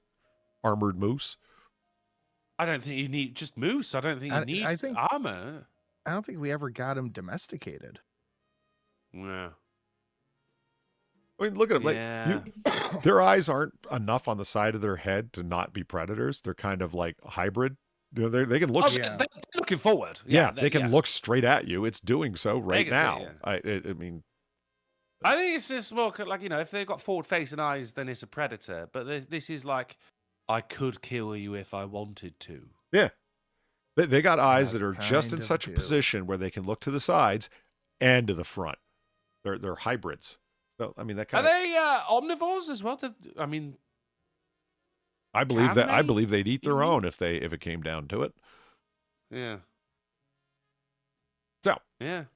armored moose. I don't think you need just moose. I don't think you need armor. I don't think we ever got them domesticated. Yeah. I mean, look at them. Yeah. Like, their eyes aren't enough on the side of their head to not be predators. They're kind of like hybrid. They can look. Yeah. They're looking forward. Yeah, they can look straight at you. It's doing so right now. See, yeah. I mean, I think it's just more like, if they've got forward-facing eyes, then it's a predator. But this is like, I could kill you if I wanted to. yeah. They got eyes I that are just in kind such a of do. position where they can look to the sides and to the front. They're hybrids. So I mean, that Are kind of. they omnivores as well? I mean, I believe can that. I they believe they'd eat their eat? own if it came down to it. yeah, So yeah.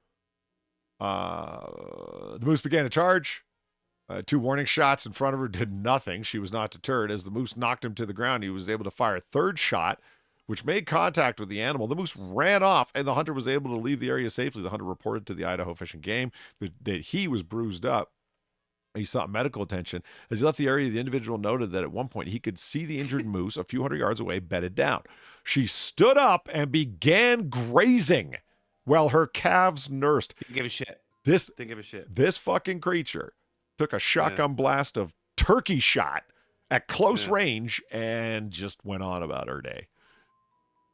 the moose began to charge. 2 warning shots in front of her did nothing. She was not deterred. As the moose knocked him to the ground, he was able to fire a 3rd shot, which made contact with the animal. The moose ran off, and the hunter was able to leave the area safely. The hunter reported to the Idaho Fish and Game that he was bruised up. He sought medical attention. As he left the area, the individual noted that at one point he could see the injured moose a few hundred yards away, bedded down. She stood up and began grazing while her calves nursed. Didn't give a shit. Didn't give a shit. This fucking creature took a shotgun blast of turkey shot at close range and just went on about her day.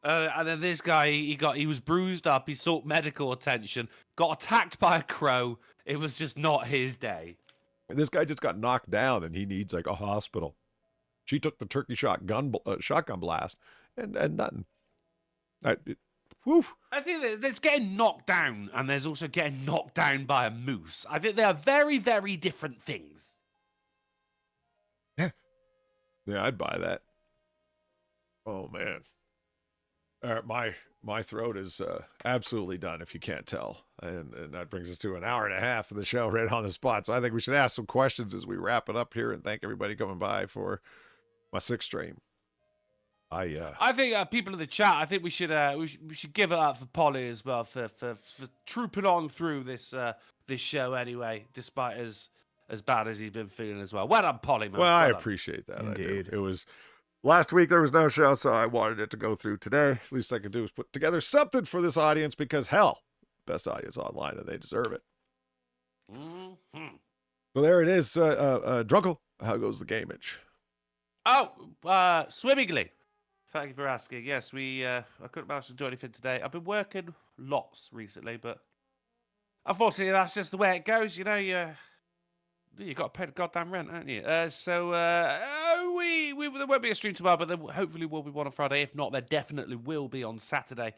And then this guy, he was bruised up. He sought medical attention. Got attacked by a crow. It was just not his day. This guy just got knocked down and he needs like a hospital. She took the turkey shotgun blast and nothing. Whew. I think that there's getting knocked down, and there's also getting knocked down by a moose. I think they are very, very different things. Yeah, I'd buy that. Oh man. All right, my throat is absolutely done, if you can't tell, and that brings us to an hour and a half of the show right on the spot. So I think we should ask some questions as we wrap it up here, and thank everybody coming by for my 6th stream. I think people in the chat, I think we should give it up for Polly as well for trooping on through this show anyway, despite as bad as he's been feeling as well. Well done, Polly, man. Well, I done. appreciate that. Indeed. I do. It was last week there was no show, so I wanted it to go through today. Least I could do is put together something for this audience because hell, best audience online, and they deserve it. Mm-hmm. So there it is, Drunkle. How goes the gameage? Oh, swimmingly. Thank you for asking. Yes, I couldn't manage to do anything today. I've been working lots recently, but unfortunately, that's just the way it goes. You got to pay the goddamn rent, haven't you? So there won't be a stream tomorrow, but there hopefully will be one on Friday. If not, there definitely will be on Saturday.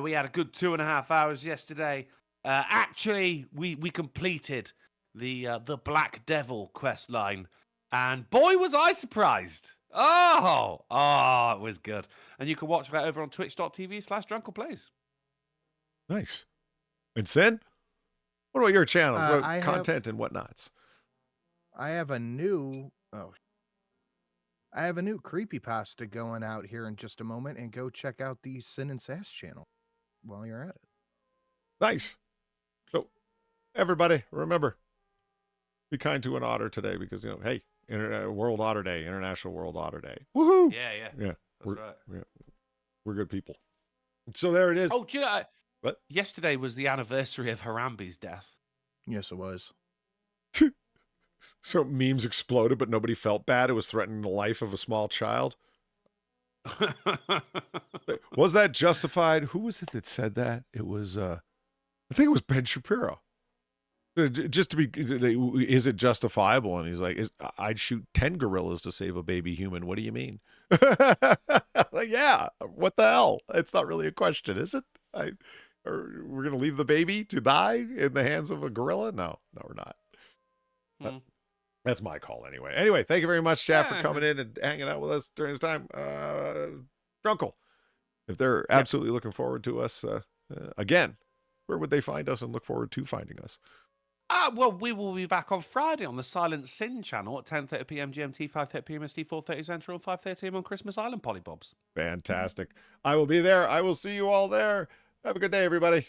We had a good 2.5 hours yesterday. Actually, we completed the Black Devil quest line, and boy, was I surprised. Oh, it was good. And you can watch that over on twitch.tv/drunkleplays. Nice. And Sin, what about your channel? I Content and whatnots? I have a new creepypasta going out here in just a moment, and go check out the Sin and Sass channel while you're at it. Nice. So, everybody, remember, be kind to an otter today because, hey, World Otter Day, International World Otter Day. Woohoo! Yeah. Yeah. That's right. Yeah, we're good people. So there it is. Oh, do you know, What? Yesterday was the anniversary of Harambe's death. Yes, it was. So memes exploded, but nobody felt bad. It was threatening the life of a small child. Was that justified? Who was it that said that? It was, I think it was Ben Shapiro. Just to be, is it justifiable? And he's like, I'd shoot 10 gorillas to save a baby human. What do you mean? Like, yeah, what the hell? It's not really a question, is it? Or we're going to leave the baby to die in the hands of a gorilla? No, we're not. That's my call anyway. Anyway, thank you very much, chat, for coming in and hanging out with us during this time. Drunkle, if they're absolutely looking forward to us again, where would they find us and look forward to finding us? Well, we will be back on Friday on the Silent Sin channel at 10:30 p.m. GMT, 5:30 p.m. ST, 4:30 Central, and 5:30 a.m. on Christmas Island, Pollybobs. Fantastic. I will be there. I will see you all there. Have a good day, everybody.